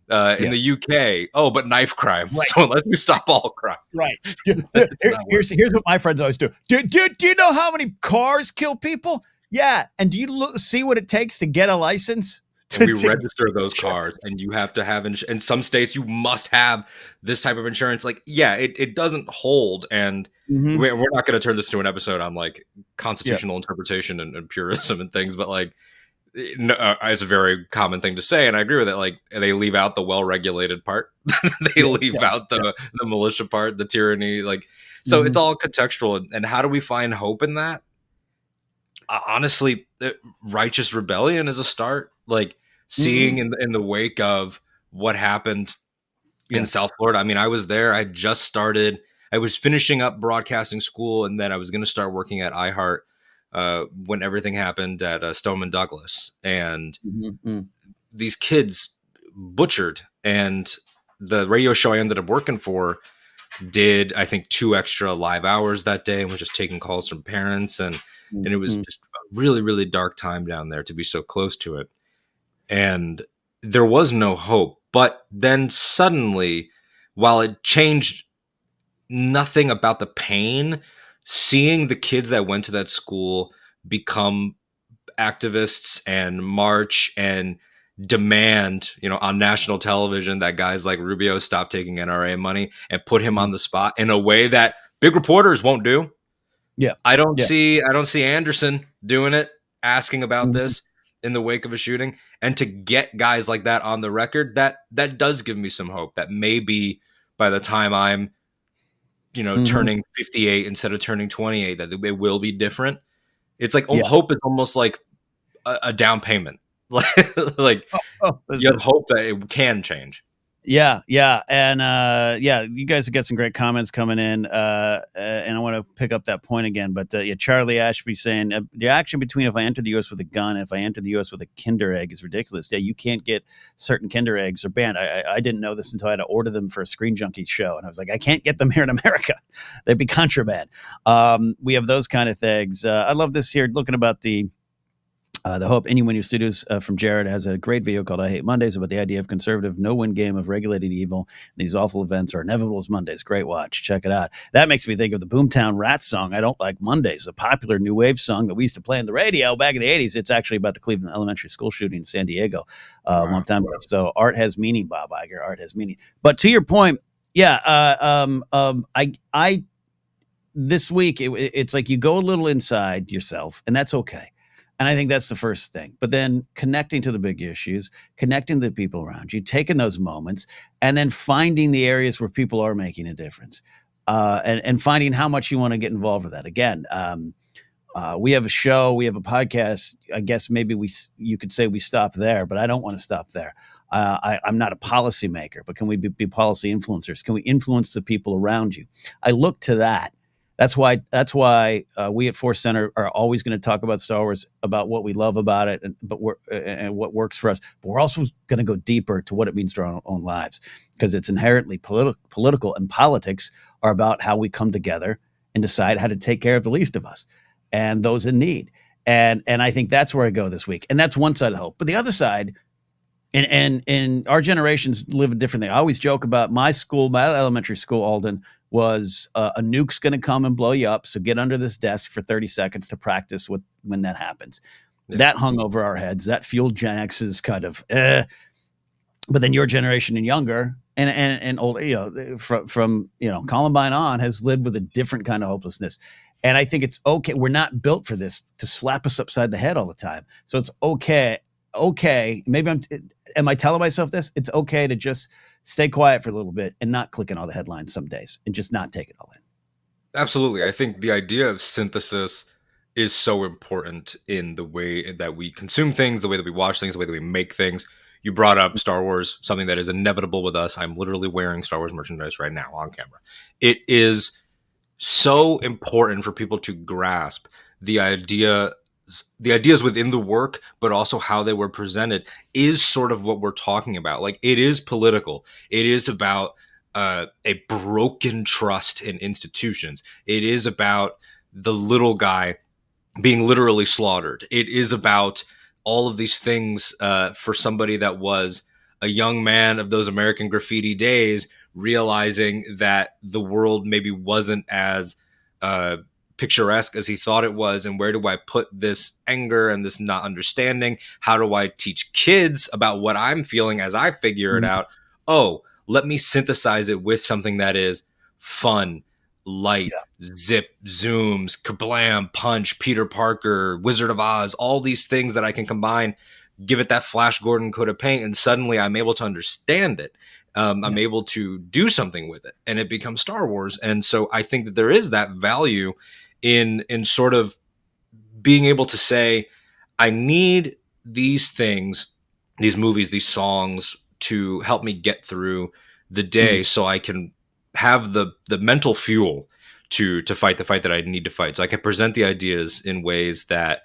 [SPEAKER 2] In
[SPEAKER 1] Yeah.
[SPEAKER 2] the UK, oh, but knife crime.
[SPEAKER 1] Right.
[SPEAKER 2] So unless you stop all crime,
[SPEAKER 1] Right.
[SPEAKER 2] it's not working.
[SPEAKER 1] Here's what my friends always do. Do you know how many cars kill people? Yeah. And do you see what it takes to get a license?
[SPEAKER 2] And we
[SPEAKER 1] To
[SPEAKER 2] register those cars, and you have to have in some states you must have this type of insurance. Like, yeah, it doesn't hold, and
[SPEAKER 1] hmm
[SPEAKER 2] we're not going to turn this to an episode on like
[SPEAKER 1] Yeah.
[SPEAKER 2] constitutional interpretation and purism and things, but like it's a very common thing to say, and I agree with it. Like, they leave out the well-regulated part, they
[SPEAKER 1] Yeah.
[SPEAKER 2] leave
[SPEAKER 1] Yeah.
[SPEAKER 2] out the militia part, the tyranny, like, so it's
[SPEAKER 1] hmm
[SPEAKER 2] all contextual. And how do we find hope in that? Honestly, righteous rebellion is a start. Like,
[SPEAKER 1] hmm
[SPEAKER 2] seeing in the wake of what happened in
[SPEAKER 1] Yeah.
[SPEAKER 2] South Florida. I mean, I was there. I just started. I was finishing up broadcasting school, and then I was going to start working at iHeart when everything happened at Stoneman Douglas, and
[SPEAKER 1] hmm
[SPEAKER 2] these kids butchered. And the radio show I ended up working for did, I think, 2 extra live hours that day, and was just taking calls from parents, and it was
[SPEAKER 1] hmm
[SPEAKER 2] just a really, really dark time down there to be so close to it. And there was no hope. But then suddenly, while it changed nothing about the pain, seeing the kids that went to that school become activists and march and demand, on national television, that guys like Rubio stop taking NRA money and put him on the spot in a way that big reporters won't do.
[SPEAKER 1] Yeah. Yeah.
[SPEAKER 2] I don't see Anderson doing it, asking about
[SPEAKER 1] hmm
[SPEAKER 2] this in the wake of a shooting. And to get guys like that on the record, that does give me some hope that maybe by the time I'm,
[SPEAKER 1] hmm
[SPEAKER 2] turning 58 instead of turning 28, that it will be different. It's like,
[SPEAKER 1] Yeah.
[SPEAKER 2] hope is almost like a down payment. Like,
[SPEAKER 1] Oh,
[SPEAKER 2] you have hope that it can change.
[SPEAKER 1] yeah, yeah, and yeah, you guys have got some great comments coming in, and I want to pick up that point again. But yeah, Charlie Ashby saying the action between if I enter the U.S. with a gun and if I enter the U.S. with a Kinder egg is ridiculous. Yeah, you can't get certain Kinder eggs are banned. I didn't know this until I had to order them for a Screen Junkie show, and I was like, I can't get them here in America; they'd be contraband. We have those kind of things. I love this here. Looking about the Hope Anyone Who Studios from Jared has a great video called I Hate Mondays about the idea of conservative no-win game of regulating evil. These awful events are inevitable as Mondays. Great watch. Check it out. That makes me think of the Boomtown Rats song, I Don't Like Mondays, a popular new wave song that we used to play on the radio back in the 80s. It's actually about the Cleveland elementary school shooting in San Diego a long time ago. So art has meaning, Bob Iger. Art has meaning. But to your point, yeah, I this week it's like you go a little inside yourself, and that's okay. And I think that's the first thing. But then connecting to the big issues, connecting to the people around you, taking those moments, and then finding the areas where people are making a difference, and finding how much you want to get involved with that. Again, we have a show, we have a podcast. I guess maybe you could say we stop there, but I don't want to stop there. I'm not a policymaker, but can we be policy influencers? Can we influence the people around you? I look to that. That's why we at Force Center are always going to talk about Star Wars, about what we love about it, and what works for us. But we're also going to go deeper to what it means to our own lives, because it's inherently political, and politics are about how we come together and decide how to take care of the least of us and those in need. And I think that's where I go this week. And that's one side of hope. But the other side, and our generations live differently. I always joke about my school, my elementary school, Alden, was a nuke's going to come and blow you up. So get under this desk for 30 seconds to practice when that happens.
[SPEAKER 2] Yeah.
[SPEAKER 1] That hung over our heads. That fueled Gen X's kind of, but then your generation and younger and old, from Columbine on, has lived with a different kind of hopelessness. And I think it's okay. We're not built for this, to slap us upside the head all the time. So it's okay. Maybe am I telling myself this? It's okay to just stay quiet for a little bit and not click on all the headlines some days and just not take it all in.
[SPEAKER 2] Absolutely. I think the idea of synthesis is so important in the way that we consume things, the way that we watch things, the way that we make things. You brought up Star Wars, something that is inevitable with us. I'm literally wearing Star Wars merchandise right now on camera. It is so important for people to grasp the idea the ideas within the work, but also how they were presented is sort of what we're talking about. Like, it is political. It is about a broken trust in institutions. It is about the little guy being literally slaughtered. It is about all of these things for somebody that was a young man of those American graffiti days, realizing that the world maybe wasn't as uh, picturesque as he thought it was. And where do I put this anger and this not understanding? How do I teach kids about what I'm feeling as I figure it
[SPEAKER 1] Mhm.
[SPEAKER 2] out? Oh, let me synthesize it with something that is fun, light,
[SPEAKER 1] Yeah.
[SPEAKER 2] zip, zooms, kablam, punch, Peter Parker, Wizard of Oz, all these things that I can combine, give it that Flash Gordon coat of paint, and suddenly I'm able to understand it.
[SPEAKER 1] Yeah.
[SPEAKER 2] I'm able to do something with it, and it becomes Star Wars. And so I think that there is that value in sort of being able to say, I need these things, these movies, these songs to help me get through the
[SPEAKER 1] Mhm.
[SPEAKER 2] day so I can have the mental fuel to fight the fight that I need to fight. So I can present the ideas in ways that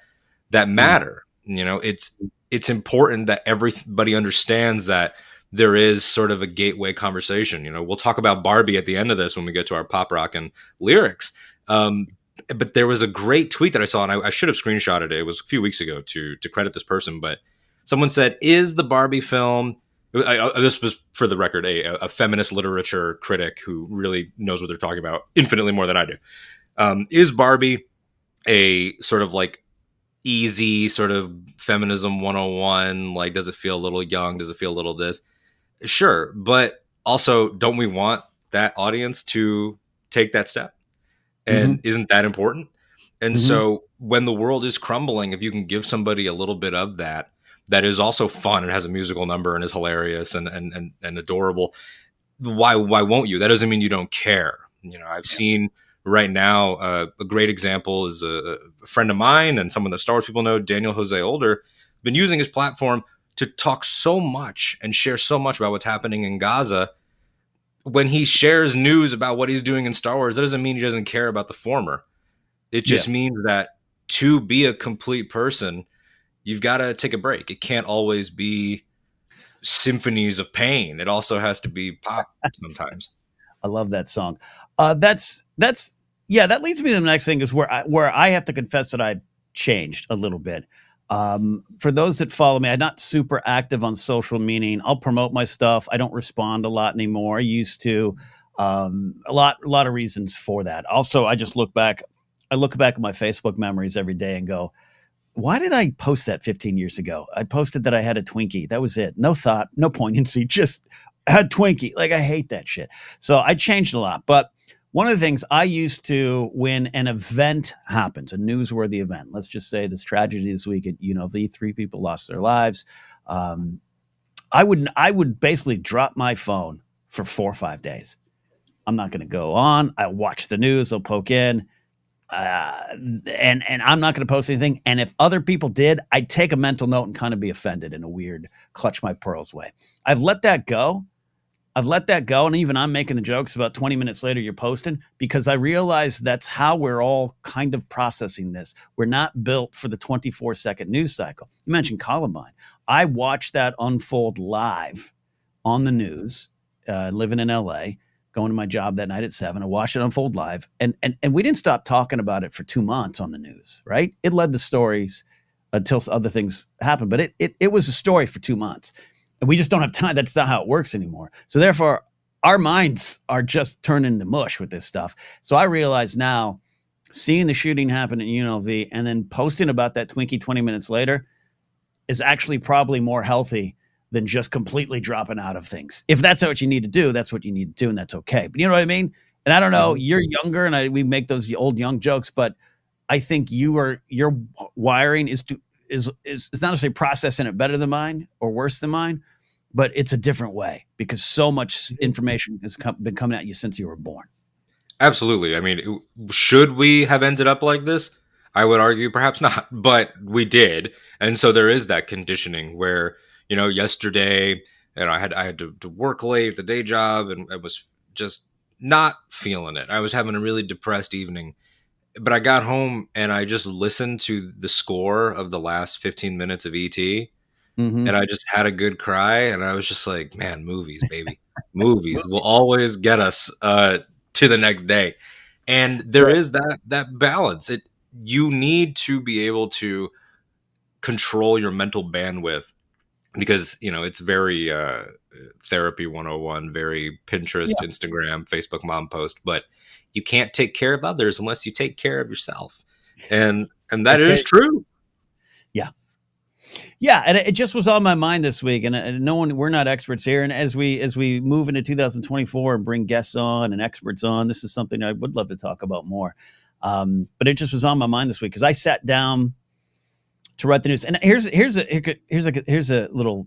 [SPEAKER 1] Mhm.
[SPEAKER 2] matter. You know, it's important that everybody understands that there is sort of a gateway conversation. You know, we'll talk about Barbie at the end of this when we get to our pop rock and lyrics. But there was a great tweet that I saw, and I should have screenshotted it. It was a few weeks ago to credit this person, but someone said, "Is the Barbie film?" This was, for the record, a feminist literature critic who really knows what they're talking about infinitely more than I do. Is Barbie a sort of like easy sort of feminism 101? Like, does it feel a little young? Does it feel a little this? Sure, but also, don't we want that audience to take that step? And
[SPEAKER 1] Mhm.
[SPEAKER 2] isn't that important? And
[SPEAKER 1] Mhm.
[SPEAKER 2] so when the world is crumbling, if you can give somebody a little bit of that, that is also fun and has a musical number and is hilarious and adorable, why won't you? That doesn't mean you don't care. You know, I've
[SPEAKER 1] Yeah.
[SPEAKER 2] seen right now a great example is a friend of mine and someone that Star Wars people know, Daniel Jose Older, been using his platform to talk so much and share so much about what's happening in Gaza. When he shares news about what he's doing in Star Wars, that doesn't mean he doesn't care about the former. It
[SPEAKER 1] Yeah.
[SPEAKER 2] just means that to be a complete person, you've got to take a break. It can't always be symphonies of pain. It also has to be pop sometimes.
[SPEAKER 1] I love that song. That's yeah. That leads me to the next thing is where I have to confess that I've changed a little bit. For those that follow me, I'm not super active on social, meaning I'll promote my stuff. I don't respond a lot anymore. I used to. A lot of reasons for that. Also, I just look back. I look back at my Facebook memories every day and go, why did I post that 15 years ago? I posted that I had a Twinkie. That was it. No thought, no poignancy, just had Twinkie. Like, I hate that shit. So I changed a lot. But one of the things I used to, when an event happens, a newsworthy event, let's just say this tragedy this week at UNLV, three people lost their lives. Um, I would basically drop my phone for 4 or 5 days. I'm not going to go on. I watch the news. I'll poke in and I'm not going to post anything. And if other people did, I'd take a mental note and kind of be offended in a weird clutch my pearls way. I've let that go. I've let that go. And even I'm making the jokes about 20 minutes later, you're posting because I realize that's how we're all kind of processing this. We're not built for the 24-second news cycle. You mentioned Columbine. I watched that unfold live on the news, living in LA, going to my job that night at 7. I watched it unfold live. And we didn't stop talking about it for 2 months on the news, right? It led the stories until other things happened, but it was a story for 2 months. And we just don't have time. That's not how it works anymore. So therefore, our minds are just turning to mush with this stuff. So I realize now, seeing the shooting happen at UNLV and then posting about that Twinkie 20 minutes later is actually probably more healthy than just completely dropping out of things. If that's what you need to do, that's what you need to do, and that's okay. But you know what I mean? And I don't know,
[SPEAKER 2] Mhm.
[SPEAKER 1] you're younger, and we make those old young jokes, but I think your wiring is not to say processing it better than mine or worse than mine, but it's a different way because so much information has been coming at you since you were born.
[SPEAKER 2] Absolutely. I mean, should we have ended up like this? I would argue perhaps not, but we did. And so there is that conditioning where, yesterday, I had to work late at the day job and I was just not feeling it. I was having a really depressed evening. but I got home and I just listened to the score of the last 15 minutes of ET,
[SPEAKER 1] Mm-hmm.
[SPEAKER 2] and I just had a good cry, and I was just like, man, movies, baby. Movies will always get us to the next day. And there is that balance. You need to be able to control your mental bandwidth because, it's very therapy 101, very Pinterest,
[SPEAKER 1] Yeah.
[SPEAKER 2] Instagram, Facebook mom post, but you can't take care of others unless you take care of yourself. And that is
[SPEAKER 1] Okay.
[SPEAKER 2] true.
[SPEAKER 1] Yeah. Yeah, and it just was on my mind this week, and no one, we're not experts here. And as we move into 2024 and bring guests on and experts on, this is something I would love to talk about more. But it just was on my mind this week because I sat down to write the news. And here's a little,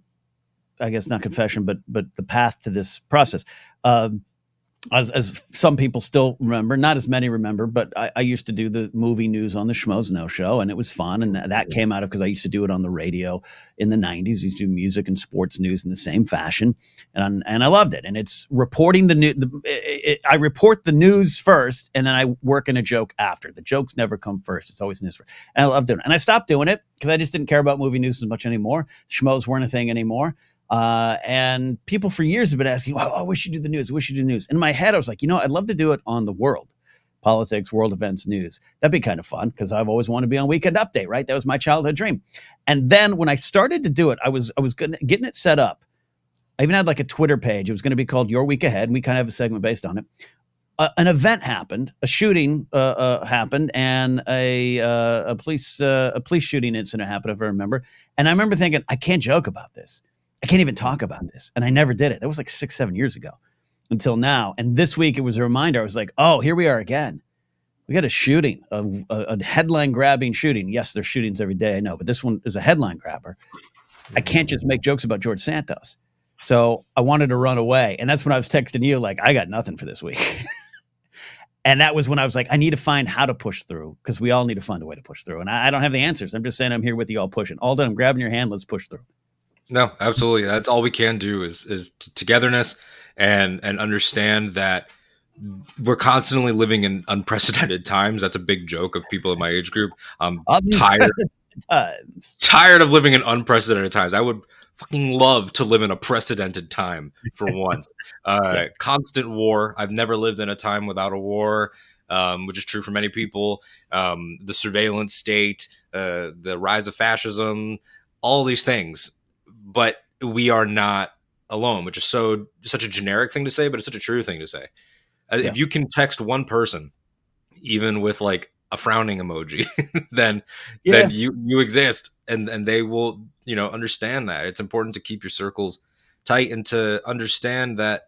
[SPEAKER 1] I guess not confession, but the path to this process. As some people still remember, not as many remember, but I used to do the movie news on the Schmoes No Show, and it was fun. And that came out of because I used to do it on the radio in the '90s. I used to do music and sports news in the same fashion, and I loved it. And it's reporting the news. I report the news first, and then I work in a joke after. The jokes never come first; it's always news first. And I loved doing it. And I stopped doing it because I just didn't care about movie news as much anymore. Schmoes weren't a thing anymore. And people for years have been asking, oh, I wish you do the news. I wish you do the news. In my head, I was like, I'd love to do it on the world, politics, world events, news. That'd be kind of fun because I've always wanted to be on Weekend Update, right? That was my childhood dream. And then when I started to do it, I was getting it set up. I even had like a Twitter page. It was going to be called Your Week Ahead, and we kind of have a segment based on it. An event happened, a shooting happened, and a police shooting incident happened, if I remember. And I remember thinking, I can't joke about this. I can't even talk about this. And I never did it. That was like 6, 7 years ago until now. And this week it was a reminder. I was like, oh, here we are again. We got a shooting, a headline grabbing shooting. Yes, there's shootings every day. I know, but this one is a headline grabber. I can't just make jokes about George Santos. So I wanted to run away. And that's when I was texting you, like, I got nothing for this week. And that was when I was like, I need to find how to push through because we all need to find a way to push through. And I don't have the answers. I'm just saying I'm here with you all pushing. Alden, I'm grabbing your hand. Let's push through.
[SPEAKER 2] No, absolutely. That's all we can do is togetherness and understand that we're constantly living in unprecedented times. That's a big joke of people in my age group. I'm tired of living in unprecedented times. I would fucking love to live in a precedented time for once.
[SPEAKER 1] Yeah.
[SPEAKER 2] Constant war. I've never lived in a time without a war, which is true for many people. The surveillance state, the rise of fascism, all these things. But we are not alone, which is such a generic thing to say, but it's such a true thing to say.
[SPEAKER 1] Yeah.
[SPEAKER 2] If you can text one person, even with like a frowning emoji, then
[SPEAKER 1] Yeah.
[SPEAKER 2] you exist, and they will understand that it's important to keep your circles tight and to understand that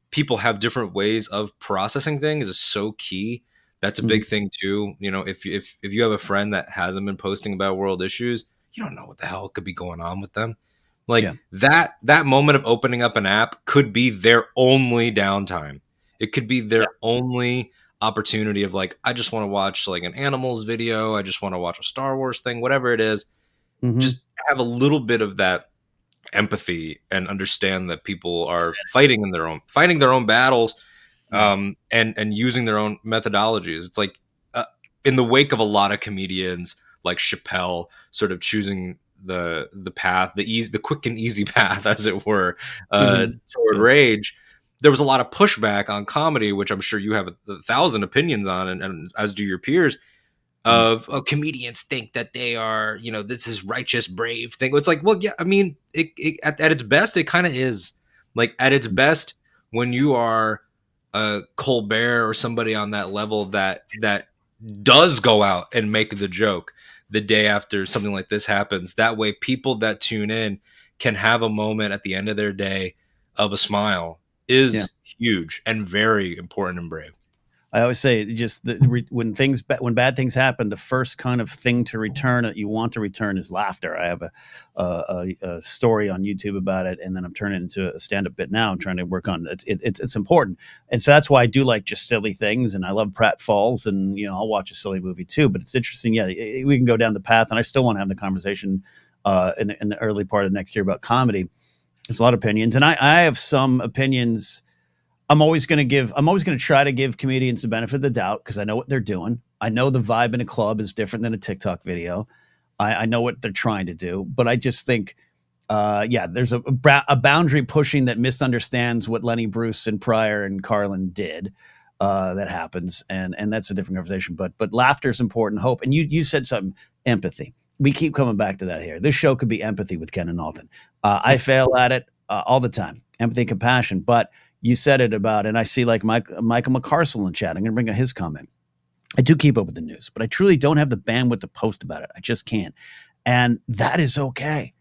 [SPEAKER 2] people have different ways of processing things is so key. That's a
[SPEAKER 1] Mhm.
[SPEAKER 2] big thing too. If you have a friend that hasn't been posting about world issues, you don't know what the hell could be going on with them. Like
[SPEAKER 1] Yeah.
[SPEAKER 2] that moment of opening up an app could be their only downtime. It could be
[SPEAKER 1] Yeah.
[SPEAKER 2] their only opportunity of like, I just want to watch like an animals video. I just want to watch a Star Wars thing, whatever it is.
[SPEAKER 1] Mhm.
[SPEAKER 2] Just have a little bit of that empathy and understand that people are fighting their own battles,
[SPEAKER 1] Yeah.
[SPEAKER 2] and using their own methodologies. It's like uh, in the wake of a lot of comedians like Chappelle sort of choosing the path, the quick and easy path, as it were,
[SPEAKER 1] Mhm.
[SPEAKER 2] toward
[SPEAKER 1] Yeah.
[SPEAKER 2] rage. There was a lot of pushback on comedy, which I'm sure you have a thousand opinions on, and as do your peers.
[SPEAKER 1] Mhm.
[SPEAKER 2] Of comedians think that they are, this is righteous, brave thing. It's like, well, yeah, I mean, at its best, it kind of is. Like at its best, when you are Colbert or somebody on that level that does go out and make the joke the day after something like this happens. That way, people that tune in can have a moment at the end of their day of a smile
[SPEAKER 1] Yeah.
[SPEAKER 2] is huge and very important and brave.
[SPEAKER 1] I always say just when bad things happen, the first kind of thing to return that you want to return is laughter. I have a story on YouTube about it, and then I'm turning it into a stand up bit now. I'm trying to work on it. It's important, and so that's why I do like just silly things, and I love Pratt Falls, and I'll watch a silly movie too. But it's interesting, yeah. We can go down the path, and I still want to have the conversation in the early part of next year about comedy. There's a lot of opinions, and I have some opinions. I'm always going to try to give comedians the benefit of the doubt because I know what they're doing. I know the vibe in a club is different than a TikTok video. I know what they're trying to do, but I just think, yeah, there's a boundary pushing that misunderstands what Lenny Bruce and Pryor and Carlin did. That happens, and that's a different conversation. But laughter is important. Hope, and you said something. Empathy. We keep coming back to that here. This show could be empathy with Ken and Alton. I fail at it all the time. Empathy, and compassion, but you said it about, and I see like Michael McCarcel in chat. I'm going to bring out his comment. I do keep up with the news, but I truly don't have the bandwidth to post about it. I just can't. And that is okay.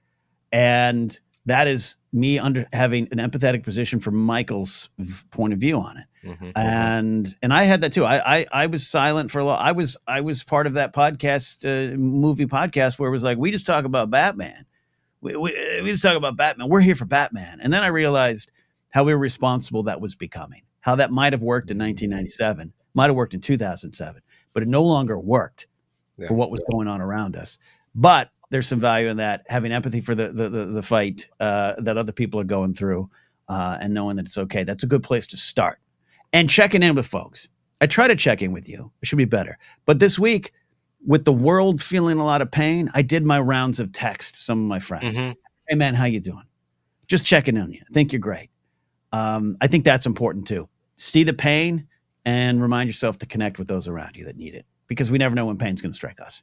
[SPEAKER 1] And that is me under having an empathetic position from Michael's point of view on it.
[SPEAKER 2] Mm-hmm.
[SPEAKER 1] And I had that too. I was silent for a lot. I was part of that podcast, movie podcast, where it was like, we just talk about Batman. We just talk about Batman. We're here for Batman. And then I realized how irresponsible that was becoming, how that might have worked in 1997, might have worked in 2007, but it no longer worked for what was going on around us. But there's some value in that, having empathy for the fight that other people are going through, and knowing that it's okay. That's a good place to start. And checking in with folks. I try to check in with you. It should be better. But this week, with the world feeling a lot of pain, I did my rounds of text to some of my friends.
[SPEAKER 2] Mm-hmm.
[SPEAKER 1] Hey, man, how you doing? Just checking on you. I think you're great. I think that's important too. See the pain and remind yourself to connect with those around you that need it, because we never know when pain's going to strike us.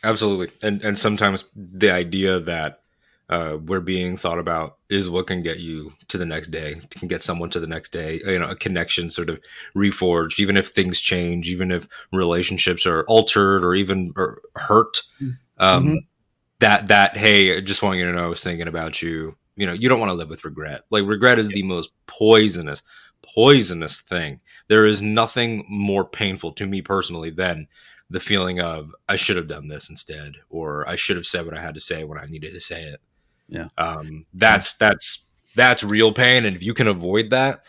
[SPEAKER 2] Absolutely. And sometimes the idea that we're being thought about is what can get you to the next day, can get someone to the next day, a connection sort of reforged, even if things change, even if relationships are altered or even hurt.
[SPEAKER 1] Mm-hmm.
[SPEAKER 2] That, hey, I just want you to know I was thinking about you. You don't want to live with regret. Like, regret is the most poisonous thing. There is nothing more painful to me personally than the feeling of, I should have done this instead, or I should have said what I had to say when I needed to say it.
[SPEAKER 1] Yeah.
[SPEAKER 2] That's real pain. And if you can avoid that,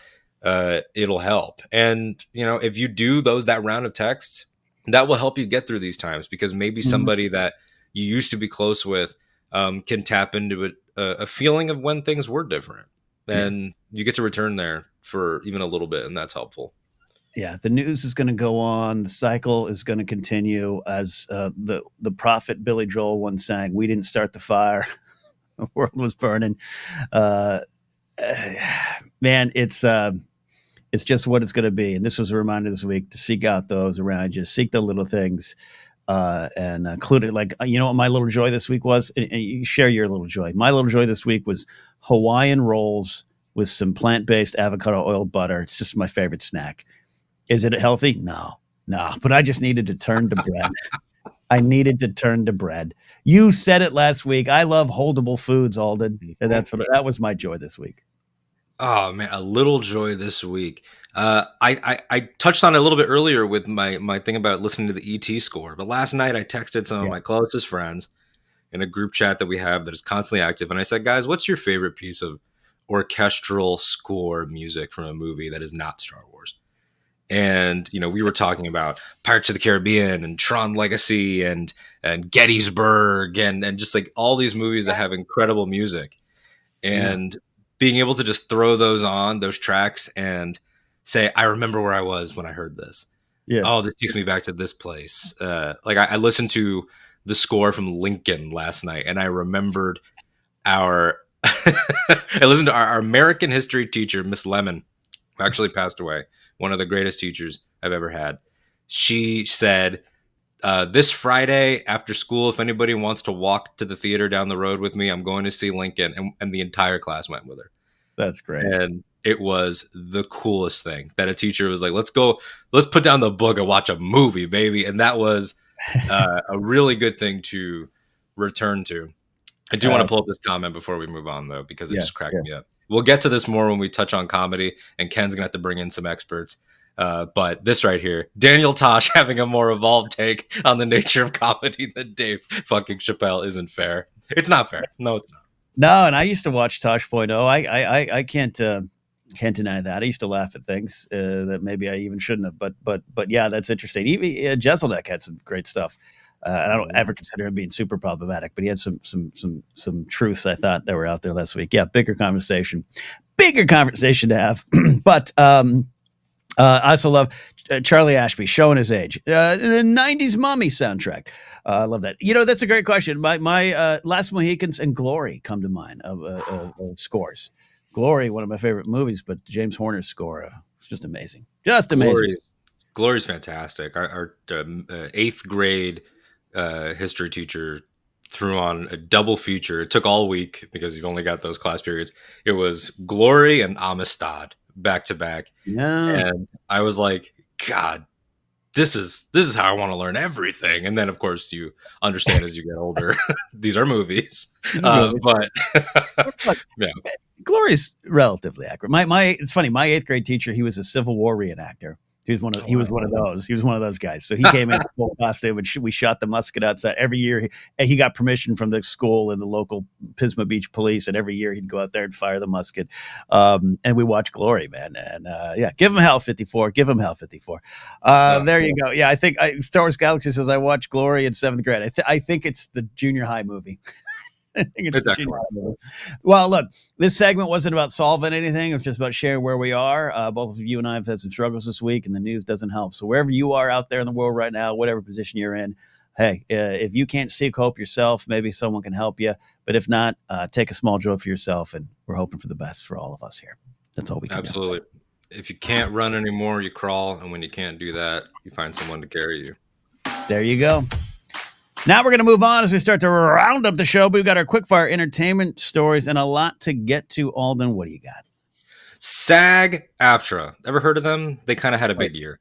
[SPEAKER 2] it'll help. And, if you do that round of texts, that will help you get through these times, because maybe somebody that you used to be close with can tap into a feeling of when things were different, and you get to return there for even a little bit. And that's helpful.
[SPEAKER 1] Yeah, the news is going to go on. The cycle is going to continue, as the prophet Billy Joel once sang. We didn't start the fire; the world was burning. Man, it's just what it's going to be. And this was a reminder this week to seek out those around you, seek the little things, and include it. Like, what my little joy this week was, and you share your little joy. My little joy this week was Hawaiian rolls with some plant-based avocado oil butter. It's just my favorite snack. Is it healthy? No. But I just needed to turn to bread. I needed to turn to bread. You said it last week. I love holdable foods, Alden. And that was my joy this week.
[SPEAKER 2] Oh man, a little joy this week. I touched on it a little bit earlier with my thing about listening to the ET score, but last night I texted some of my closest friends in a group chat that we have that is constantly active, and I said, guys, what's your favorite piece of orchestral score music from a movie that is not Star Wars? And we were talking about Pirates of the Caribbean and Tron Legacy and Gettysburg and just like all these movies that have incredible music, and being able to just throw those tracks and say, I remember where I was when I heard this.
[SPEAKER 1] Yeah.
[SPEAKER 2] Oh, this takes me back to this place. Like I listened to the score from Lincoln last night, and I remembered I listened to our American history teacher, Miss Lemon, who actually passed away. One of the greatest teachers I've ever had. She said, this Friday after school, if anybody wants to walk to the theater down the road with me, I'm going to see Lincoln. And the entire class went with her.
[SPEAKER 1] That's great.
[SPEAKER 2] And it was the coolest thing that a teacher was like, let's put down the book and watch a movie, baby. And that was a really good thing to return to. I do want to pull up this comment before we move on, though, because it just cracked me up. We'll get to this more when we touch on comedy, and Ken's going to have to bring in some experts. But this right here, Daniel Tosh having a more evolved take on the nature of comedy than Dave fucking Chappelle isn't fair. It's not fair. No, it's not.
[SPEAKER 1] No, and I used to watch Tosh.0. I can't deny that. I used to laugh at things that maybe I even shouldn't have. But yeah, that's interesting. Even Jeselnik had some great stuff. And I don't ever consider him being super problematic, but he had some truths I thought that were out there last week. Yeah, bigger conversation to have. But I also love Charlie Ashby showing his age. The '90s Mummy soundtrack. I love that. That's a great question. My Last Mohicans and Glory come to mind of scores. Glory, one of my favorite movies, but James Horner's score is just amazing. Just amazing.
[SPEAKER 2] Glory's Glory's fantastic. Our eighth grade history teacher threw on a double feature. It took all week because you've only got those class periods. It was Glory and Amistad back to back,
[SPEAKER 1] Yeah.
[SPEAKER 2] and I was like, God, this is how I want to learn everything. And then, of course, you understand as you get older, these are movies. But
[SPEAKER 1] Look,
[SPEAKER 2] yeah,
[SPEAKER 1] Glory's relatively accurate. It's funny. My eighth grade teacher, he was a Civil War reenactor. He was one of those. He was one of those guys. So he came in full costume, and we shot the musket outside every year. He got permission from the school and the local Pismo Beach police, and every year he'd go out there and fire the musket. And we watched Glory, man. And yeah, give him hell, 54. Give him hell, 54. There you go. Yeah, I think Star Wars Galaxy says I watched Glory in seventh grade. I think it's the junior high movie. I think it's well, look, this segment wasn't about solving anything. It was just about sharing where we are. Both of you and I have had some struggles this week, and the news doesn't help. So wherever you are out there in the world right now, whatever position you're in, hey, if you can't seek hope yourself, maybe someone can help you. But if not, take a small joy for yourself, and we're hoping for the best for all of us here. That's all we can
[SPEAKER 2] absolutely.
[SPEAKER 1] do.
[SPEAKER 2] If you can't run anymore, you crawl, and when you can't do that, you find someone to carry you.
[SPEAKER 1] There you go. Now we're going to move on as we start to round up the show. We've got our quickfire entertainment stories and a lot to get to. Alden, what do you got?
[SPEAKER 2] SAG-AFTRA. Ever heard of them? They kind of had a big year.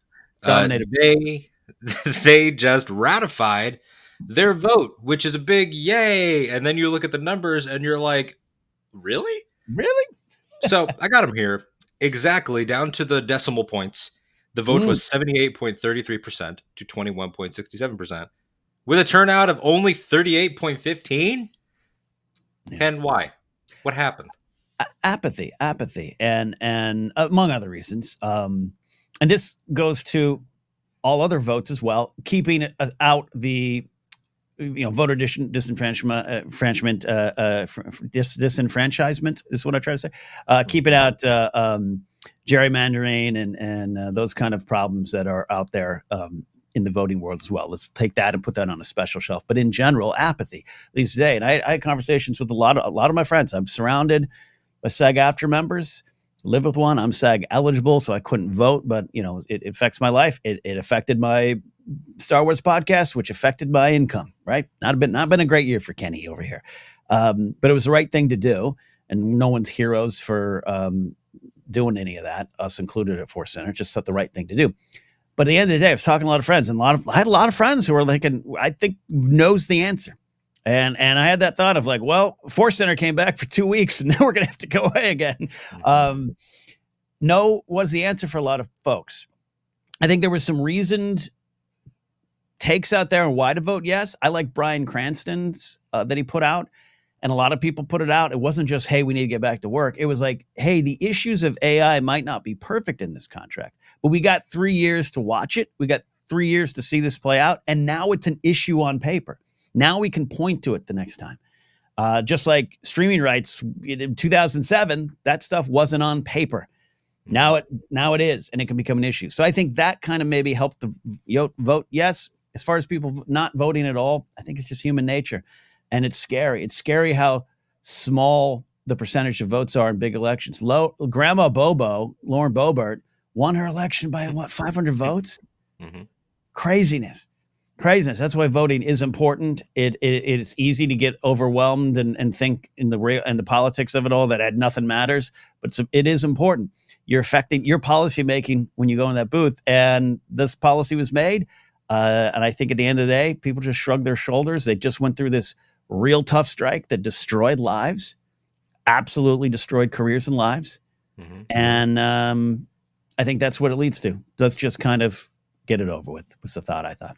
[SPEAKER 2] They just ratified their vote, which is a big yay. And then you look at the numbers and you're like, really?
[SPEAKER 1] Really?
[SPEAKER 2] So I got them here exactly down to the decimal points. The vote was 78.33% to 21.67%. With a turnout of only 38.15?
[SPEAKER 1] Yeah.
[SPEAKER 2] And why? What happened?
[SPEAKER 1] Apathy, and among other reasons. And this goes to all other votes as well, keeping out the voter disenfranchisement is what I try to say. Keeping out gerrymandering and those kind of problems that are out there in the voting world as well. Let's take that and put that on a special shelf. But in general, apathy these days. And I had conversations with a lot of my friends. I'm surrounded by SAG-AFTRA members. Live with one. I'm SAG eligible, so I couldn't vote, but it affects my life. It affected my Star Wars podcast, which affected my income. Right? Not been a great year for Kenny over here, but it was the right thing to do. And no one's heroes for doing any of that, us included at Force Center. Just the right thing to do. But at the end of the day, I was talking to a lot of friends, and I had a lot of friends who were like, I think knows the answer. And I had that thought of like, well, Force Center came back for 2 weeks, and now we're going to have to go away again. No was the answer for a lot of folks. I think there was some reasoned takes out there on why to vote yes. I like Bryan Cranston's that he put out, and a lot of people put it out. It wasn't just, hey, we need to get back to work. It was like, hey, the issues of AI might not be perfect in this contract, but we got 3 years to watch it. We got 3 years to see this play out, and now it's an issue on paper. Now we can point to it the next time. Just like streaming rights in 2007, that stuff wasn't on paper. Now it is, and it can become an issue. So I think that kind of maybe helped the vote yes. As far as people not voting at all, I think it's just human nature, and it's scary. It's scary how small the percentage of votes are in big elections. Grandma Bobo, Lauren Boebert, won her election by 500 votes?
[SPEAKER 2] Mm-hmm.
[SPEAKER 1] Craziness. That's why voting is important. It's easy to get overwhelmed and think in the politics of it all that nothing matters, but it is important. You're affecting your policy making when you go in that booth, and this policy was made. And I think at the end of the day, people just shrugged their shoulders. They just went through this real tough strike that destroyed lives, absolutely destroyed careers and lives. Mm-hmm. And I think that's what it leads to. Let's just kind of get it over with, was the thought I thought.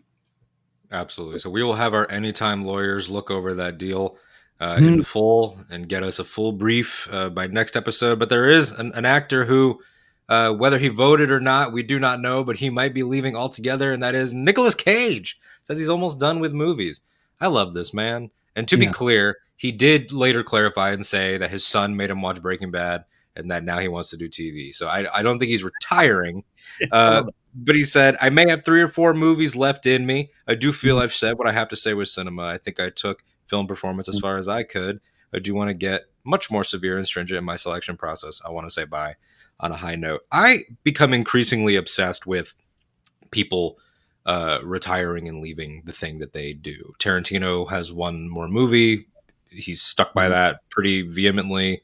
[SPEAKER 2] Absolutely. So we will have our anytime lawyers look over that deal in full and get us a full brief by next episode. But there is an actor who, whether he voted or not, we do not know, but he might be leaving altogether, and that is Nicolas Cage. Says he's almost done with movies. I love this man. And to be clear, he did later clarify and say that his son made him watch Breaking Bad and that now he wants to do TV. So I don't think he's retiring. But he said, I may have 3 or 4 movies left in me. I do feel I've said what I have to say with cinema. I think I took film performance as far as I could. I do want to get much more severe and stringent in my selection process. I want to say bye on a high note. I become increasingly obsessed with people retiring and leaving the thing that they do. Tarantino has one more movie. He's stuck by that pretty vehemently.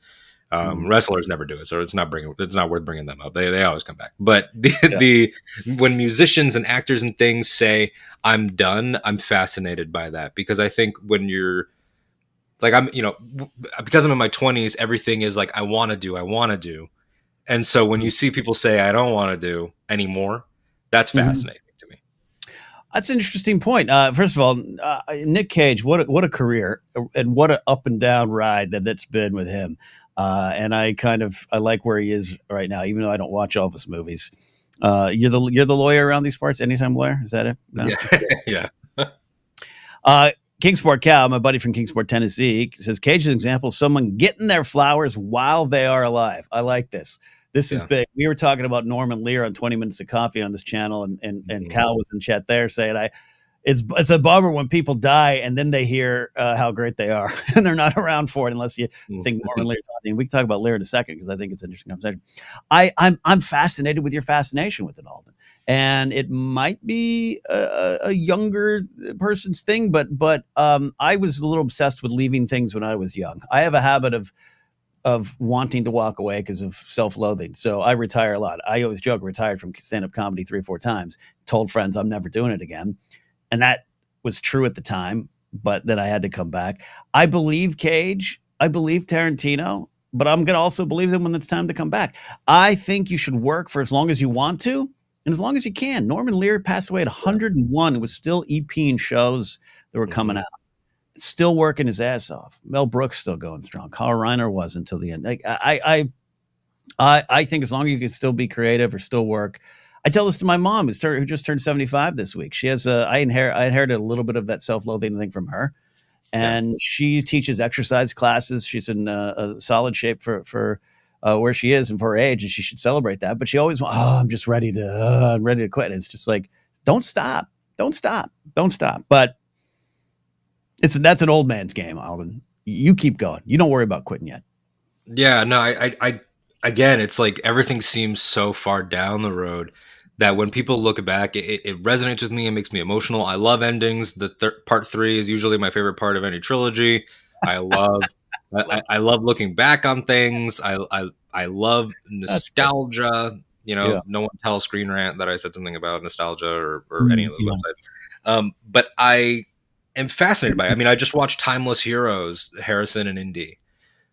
[SPEAKER 2] Wrestlers never do it, so it's not worth bringing them up. They always come back. But
[SPEAKER 1] Yeah.
[SPEAKER 2] the when musicians and actors and things say I'm done, I'm fascinated by that, because I think when you're like because I'm in my 20s, everything is like I want to do. And so when you see people say I don't want to do anymore, that's
[SPEAKER 1] Mhm.
[SPEAKER 2] fascinating to me.
[SPEAKER 1] That's an interesting point. First of all, Nick Cage, what a career, and what an up and down ride that's been with him. And I like where he is right now, even though I don't watch all of his movies. You're the lawyer around these parts. Anytime lawyer, is that it? No.
[SPEAKER 2] Yeah. Yeah.
[SPEAKER 1] Uh, Kingsport Cal, my buddy from Kingsport, Tennessee, says Cage is an example of someone getting their flowers while they are alive. I like this. This is
[SPEAKER 2] Yeah.
[SPEAKER 1] big. We were talking about Norman Lear on 20 Minutes of Coffee on this channel, and
[SPEAKER 2] Mhm.
[SPEAKER 1] Cal was in chat there saying, it's a bummer when people die and then they hear how great they are and they're not around for it unless you think Norman Lear's on. And we can talk about Lear in a second because I think it's an interesting conversation. I'm fascinated with your fascination with it, Alden, and it might be a younger person's thing, but I was a little obsessed with leaving things when I was young. I have a habit of wanting to walk away because of self-loathing. So I retire a lot. I always joke, retired from stand-up comedy 3 or 4 times, told friends I'm never doing it again. And that was true at the time, but then I had to come back. I believe Cage. I believe Tarantino, but I'm going to also believe them when it's time to come back. I think you should work for as long as you want to and as long as you can. Norman Lear passed away at
[SPEAKER 2] Yeah.
[SPEAKER 1] 101 and was still EPing shows that were coming
[SPEAKER 2] Mhm.
[SPEAKER 1] out, still working his ass off. Mel Brooks still going strong. Carl Reiner was until the end. Like I think as long as you can still be creative or still work. I tell this to my mom, who just turned 75 this week. She has I inherited a little bit of that self-loathing thing from her,
[SPEAKER 2] Yeah.
[SPEAKER 1] and she teaches exercise classes. She's in a solid shape for where she is and for her age, and she should celebrate that. But she always, I'm ready to quit. And it's just like, don't stop, don't stop, don't stop. But that's an old man's game, Alden. You keep going. You don't worry about quitting yet.
[SPEAKER 2] Yeah, no, again, it's like everything seems so far down the road that when people look back, it resonates with me and makes me emotional. I love endings. The part 3 is usually my favorite part of any trilogy. I love, I love looking back on things. I love
[SPEAKER 1] That's good.
[SPEAKER 2] nostalgia.
[SPEAKER 1] Yeah.
[SPEAKER 2] No one tell Screen Rant that I said something about nostalgia or any of those
[SPEAKER 1] Yeah.
[SPEAKER 2] websites. But I am fascinated by it. I mean, I just watched Timeless Heroes, Harrison and Indy,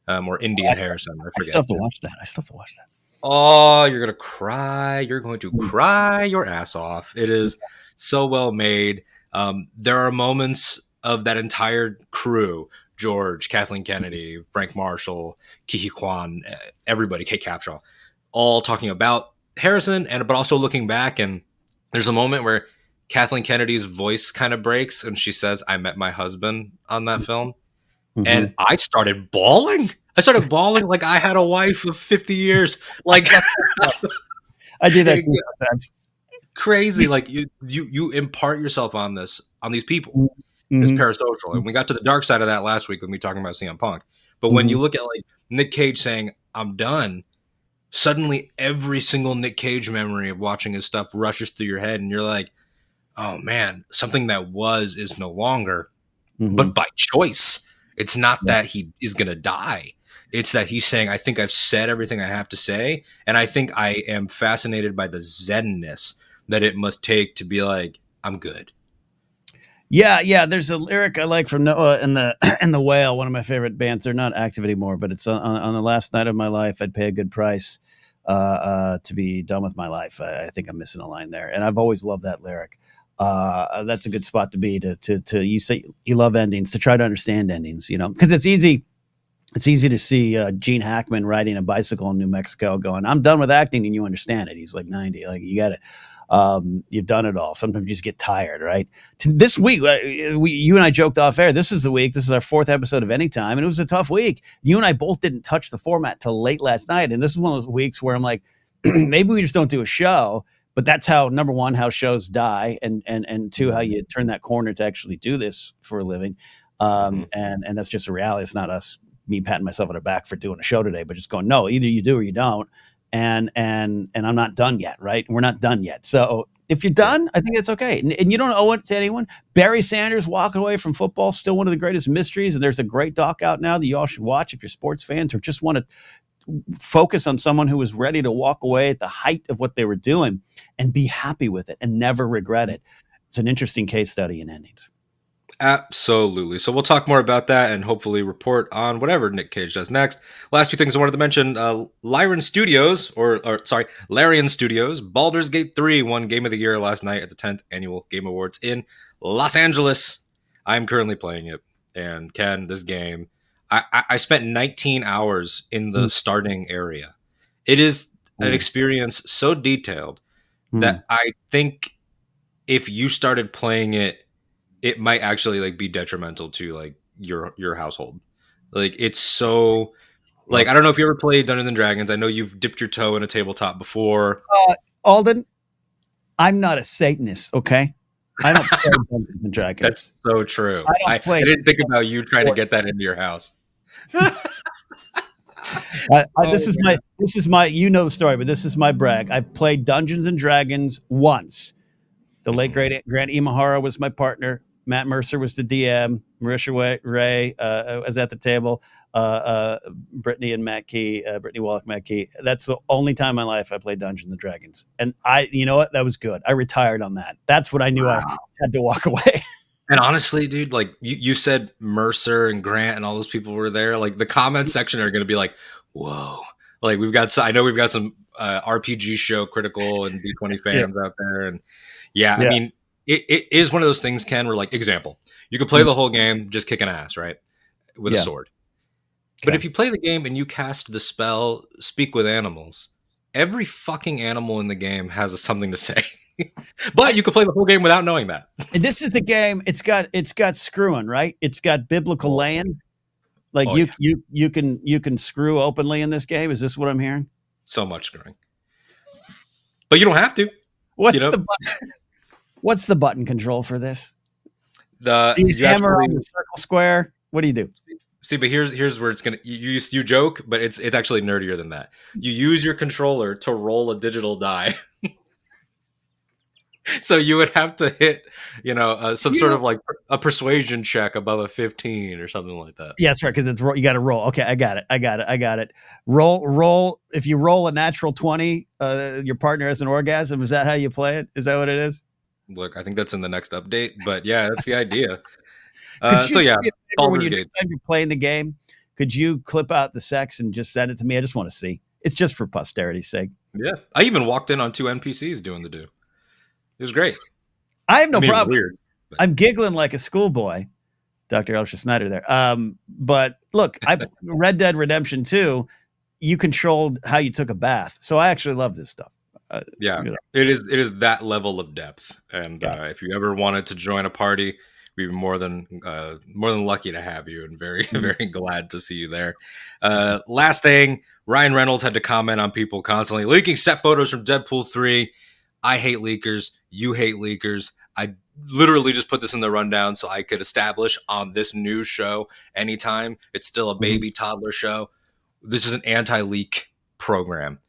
[SPEAKER 2] or Indian Harrison. I
[SPEAKER 1] I still
[SPEAKER 2] forget.
[SPEAKER 1] have to watch that. I still have to watch that.
[SPEAKER 2] Oh, you're gonna cry. You're going to cry your ass off. It is so well made. There are moments of that entire crew: George, Kathleen Kennedy, Frank Marshall, Kihi Kwan, everybody, Kate Capshaw, all talking about Harrison, but also looking back. And there's a moment where Kathleen Kennedy's voice kind of breaks, and she says, "I met my husband on that film." And
[SPEAKER 1] Mhm.
[SPEAKER 2] I started bawling. I started bawling like I had a wife of 50 years. Like
[SPEAKER 1] I do that too sometimes.
[SPEAKER 2] crazy. Like you impart yourself on these people. It's
[SPEAKER 1] Mhm.
[SPEAKER 2] parasocial. And we got to the dark side of that last week when we were talking about CM Punk. But when you
[SPEAKER 1] Mhm.
[SPEAKER 2] look at like Nick Cage saying, I'm done, suddenly every single Nick Cage memory of watching his stuff rushes through your head and you're like, oh man, something that was is no longer, but
[SPEAKER 1] Mhm.
[SPEAKER 2] by choice. It's not
[SPEAKER 1] Yeah.
[SPEAKER 2] that he is going to die. It's that he's saying, I think I've said everything I have to say. And I think I am fascinated by the zenness that it must take to be like, I'm good.
[SPEAKER 1] Yeah, yeah. There's a lyric I like from Noah and the and the Whale, one of my favorite bands. They're not active anymore, but it's on the last night of my life. I'd pay a good price to be done with my life. I think I'm missing a line there, and I've always loved that lyric. That's a good spot to be to you say you love endings, to try to understand endings, because it's easy. It's easy to see Gene Hackman riding a bicycle in New Mexico going, I'm done with acting, and you understand it. He's like 90. Like, you got it. You've done it all. Sometimes you just get tired, right? This week, you and I joked off air. This is the week. This is our 4th episode of Anytime, and it was a tough week. You and I both didn't touch the format till late last night, and this is one of those weeks where I'm like, maybe we just don't do a show but that's how, number one, how shows die, and two, how
[SPEAKER 2] Mhm.
[SPEAKER 1] you turn that corner to actually do this for a living.
[SPEAKER 2] Mhm.
[SPEAKER 1] And that's just a reality. It's not me patting myself on the back for doing a show today, but just going, no, either you do or you don't. And I'm not done yet, right? We're not done yet. So if you're
[SPEAKER 2] Right.
[SPEAKER 1] done, I think it's okay. And you don't owe it to anyone. Barry Sanders walking away from football, still one of the greatest mysteries. And there's a great doc out now that you all should watch if you're sports fans or just want to focus on someone who was ready to walk away at the height of what they were doing and be happy with it and never regret it. It's an interesting case study in endings.
[SPEAKER 2] Absolutely. So we'll talk more about that and hopefully report on whatever Nick Cage does next. Last two things I wanted to mention: Lyran Studios, or sorry, Larian Studios, Baldur's Gate 3 won Game of the Year last night at the 10th Annual Game Awards in Los Angeles. I'm currently playing it, and Ken, this game, I spent 19 hours in the starting area. It is an
[SPEAKER 1] Mm,
[SPEAKER 2] experience so detailed
[SPEAKER 1] mm.
[SPEAKER 2] that I think if you started playing it, it might actually like be detrimental to like your household. Like it's so like I
[SPEAKER 1] Look,
[SPEAKER 2] don't know if you ever played Dungeons and Dragons. I know you've dipped your toe in a tabletop before.
[SPEAKER 1] Alden, I'm not a Satanist, okay? I don't play Dungeons and Dragons.
[SPEAKER 2] That's so true.
[SPEAKER 1] I
[SPEAKER 2] I
[SPEAKER 1] don't play
[SPEAKER 2] didn't think
[SPEAKER 1] stuff
[SPEAKER 2] about you trying to
[SPEAKER 1] for
[SPEAKER 2] get that into your house.
[SPEAKER 1] this
[SPEAKER 2] Oh
[SPEAKER 1] is
[SPEAKER 2] man.
[SPEAKER 1] my you know the story, but this is my brag. I've played Dungeons and Dragons once. The late
[SPEAKER 2] Mhm.
[SPEAKER 1] great Grant Imahara was my partner. Matt Mercer was the DM. Marisha Ray was at the table. Brittany and Matt Key, Brittany Wallach, Matt Key. That's the only time in my life I played Dungeons and Dragons. And you know what? That was good. I retired on that. That's when I knew I
[SPEAKER 2] Wow.
[SPEAKER 1] had to walk away.
[SPEAKER 2] And honestly, dude, like you said Mercer and Grant and all those people were there. Like the comment section are gonna be like, whoa. Like I know we've got some RPG show critical and D20
[SPEAKER 1] Yeah.
[SPEAKER 2] fans out there. And yeah, I
[SPEAKER 1] Yeah.
[SPEAKER 2] mean, it is one of those things, Ken, where like example, you could play the whole game just kicking ass, right? With a
[SPEAKER 1] Yeah.
[SPEAKER 2] sword. But
[SPEAKER 1] Okay.
[SPEAKER 2] if you play the game and you cast the spell Speak with Animals, every fucking animal in the game has something to say. But you could play the whole game without knowing that.
[SPEAKER 1] And this is the game. It's got screwing, right? It's got biblical
[SPEAKER 2] Oh,
[SPEAKER 1] land. Like
[SPEAKER 2] oh yeah.
[SPEAKER 1] you can screw openly in this game. Is this what I'm hearing?
[SPEAKER 2] So much screwing. But you don't have to, you
[SPEAKER 1] What's
[SPEAKER 2] know.
[SPEAKER 1] what's the button control for this?
[SPEAKER 2] The
[SPEAKER 1] Do you
[SPEAKER 2] you
[SPEAKER 1] hammer
[SPEAKER 2] actually
[SPEAKER 1] on the circle square? What do you do?
[SPEAKER 2] see, but here's where it's gonna you joke, but it's actually nerdier than that. You use your controller to roll a digital die. So you would have to hit, some
[SPEAKER 1] You
[SPEAKER 2] sort
[SPEAKER 1] know,
[SPEAKER 2] of like a persuasion check above a 15 or something like that.
[SPEAKER 1] yes, right, because you got to roll. Okay, I got it. I got it. Roll. If you roll a natural 20, your partner has an orgasm. Is that how you play it? Is that what it is?
[SPEAKER 2] Look, I think that's in the next update, but yeah, that's the idea.
[SPEAKER 1] Could you
[SPEAKER 2] So
[SPEAKER 1] do
[SPEAKER 2] yeah,
[SPEAKER 1] me a favor when
[SPEAKER 2] Baldur's
[SPEAKER 1] you next
[SPEAKER 2] Gate.
[SPEAKER 1] time you're playing the game? Could you clip out the sex and just send it to me? I just want to see. It's just for posterity's sake.
[SPEAKER 2] Yeah, I even walked in on two NPCs doing the do. It was great.
[SPEAKER 1] I have
[SPEAKER 2] I
[SPEAKER 1] no
[SPEAKER 2] mean, it was
[SPEAKER 1] problem.
[SPEAKER 2] weird, but
[SPEAKER 1] I'm giggling like a schoolboy. Dr. Elsha Snyder there. But look, I Red Dead Redemption 2, you controlled how you took a bath. So I actually love this stuff.
[SPEAKER 2] yeah,
[SPEAKER 1] You know,
[SPEAKER 2] it is that level of depth. And
[SPEAKER 1] yeah.
[SPEAKER 2] if you ever wanted to join a party, we'd be more than lucky to have you, and very
[SPEAKER 1] Mhm.
[SPEAKER 2] very glad to see you there. Last thing, Ryan Reynolds had to comment on people constantly leaking set photos from Deadpool 3. I hate leakers. You hate leakers. I literally just put this in the rundown so I could establish on this news show anytime it's still a
[SPEAKER 1] Mhm.
[SPEAKER 2] baby toddler show. This is an anti-leak program.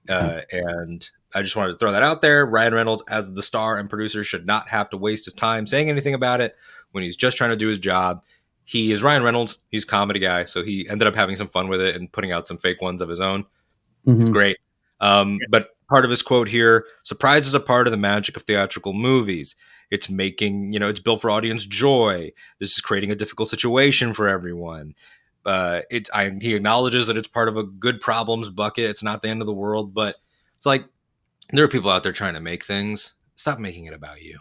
[SPEAKER 1] Okay.
[SPEAKER 2] And I just wanted to throw that out there. Ryan Reynolds, as the star and producer, should not have to waste his time saying anything about it when he's just trying to do his job. He is Ryan Reynolds. He's a comedy guy. So he ended up having some fun with it and putting out some fake ones of his own. It's
[SPEAKER 1] Mhm.
[SPEAKER 2] great. But part of his quote here: surprise is a part of the magic of theatrical movies. It's making, it's built for audience joy. This is creating a difficult situation for everyone. He acknowledges that it's part of a good problems bucket. It's not the end of the world, but it's like there are people out there trying to make things. Stop making it about you.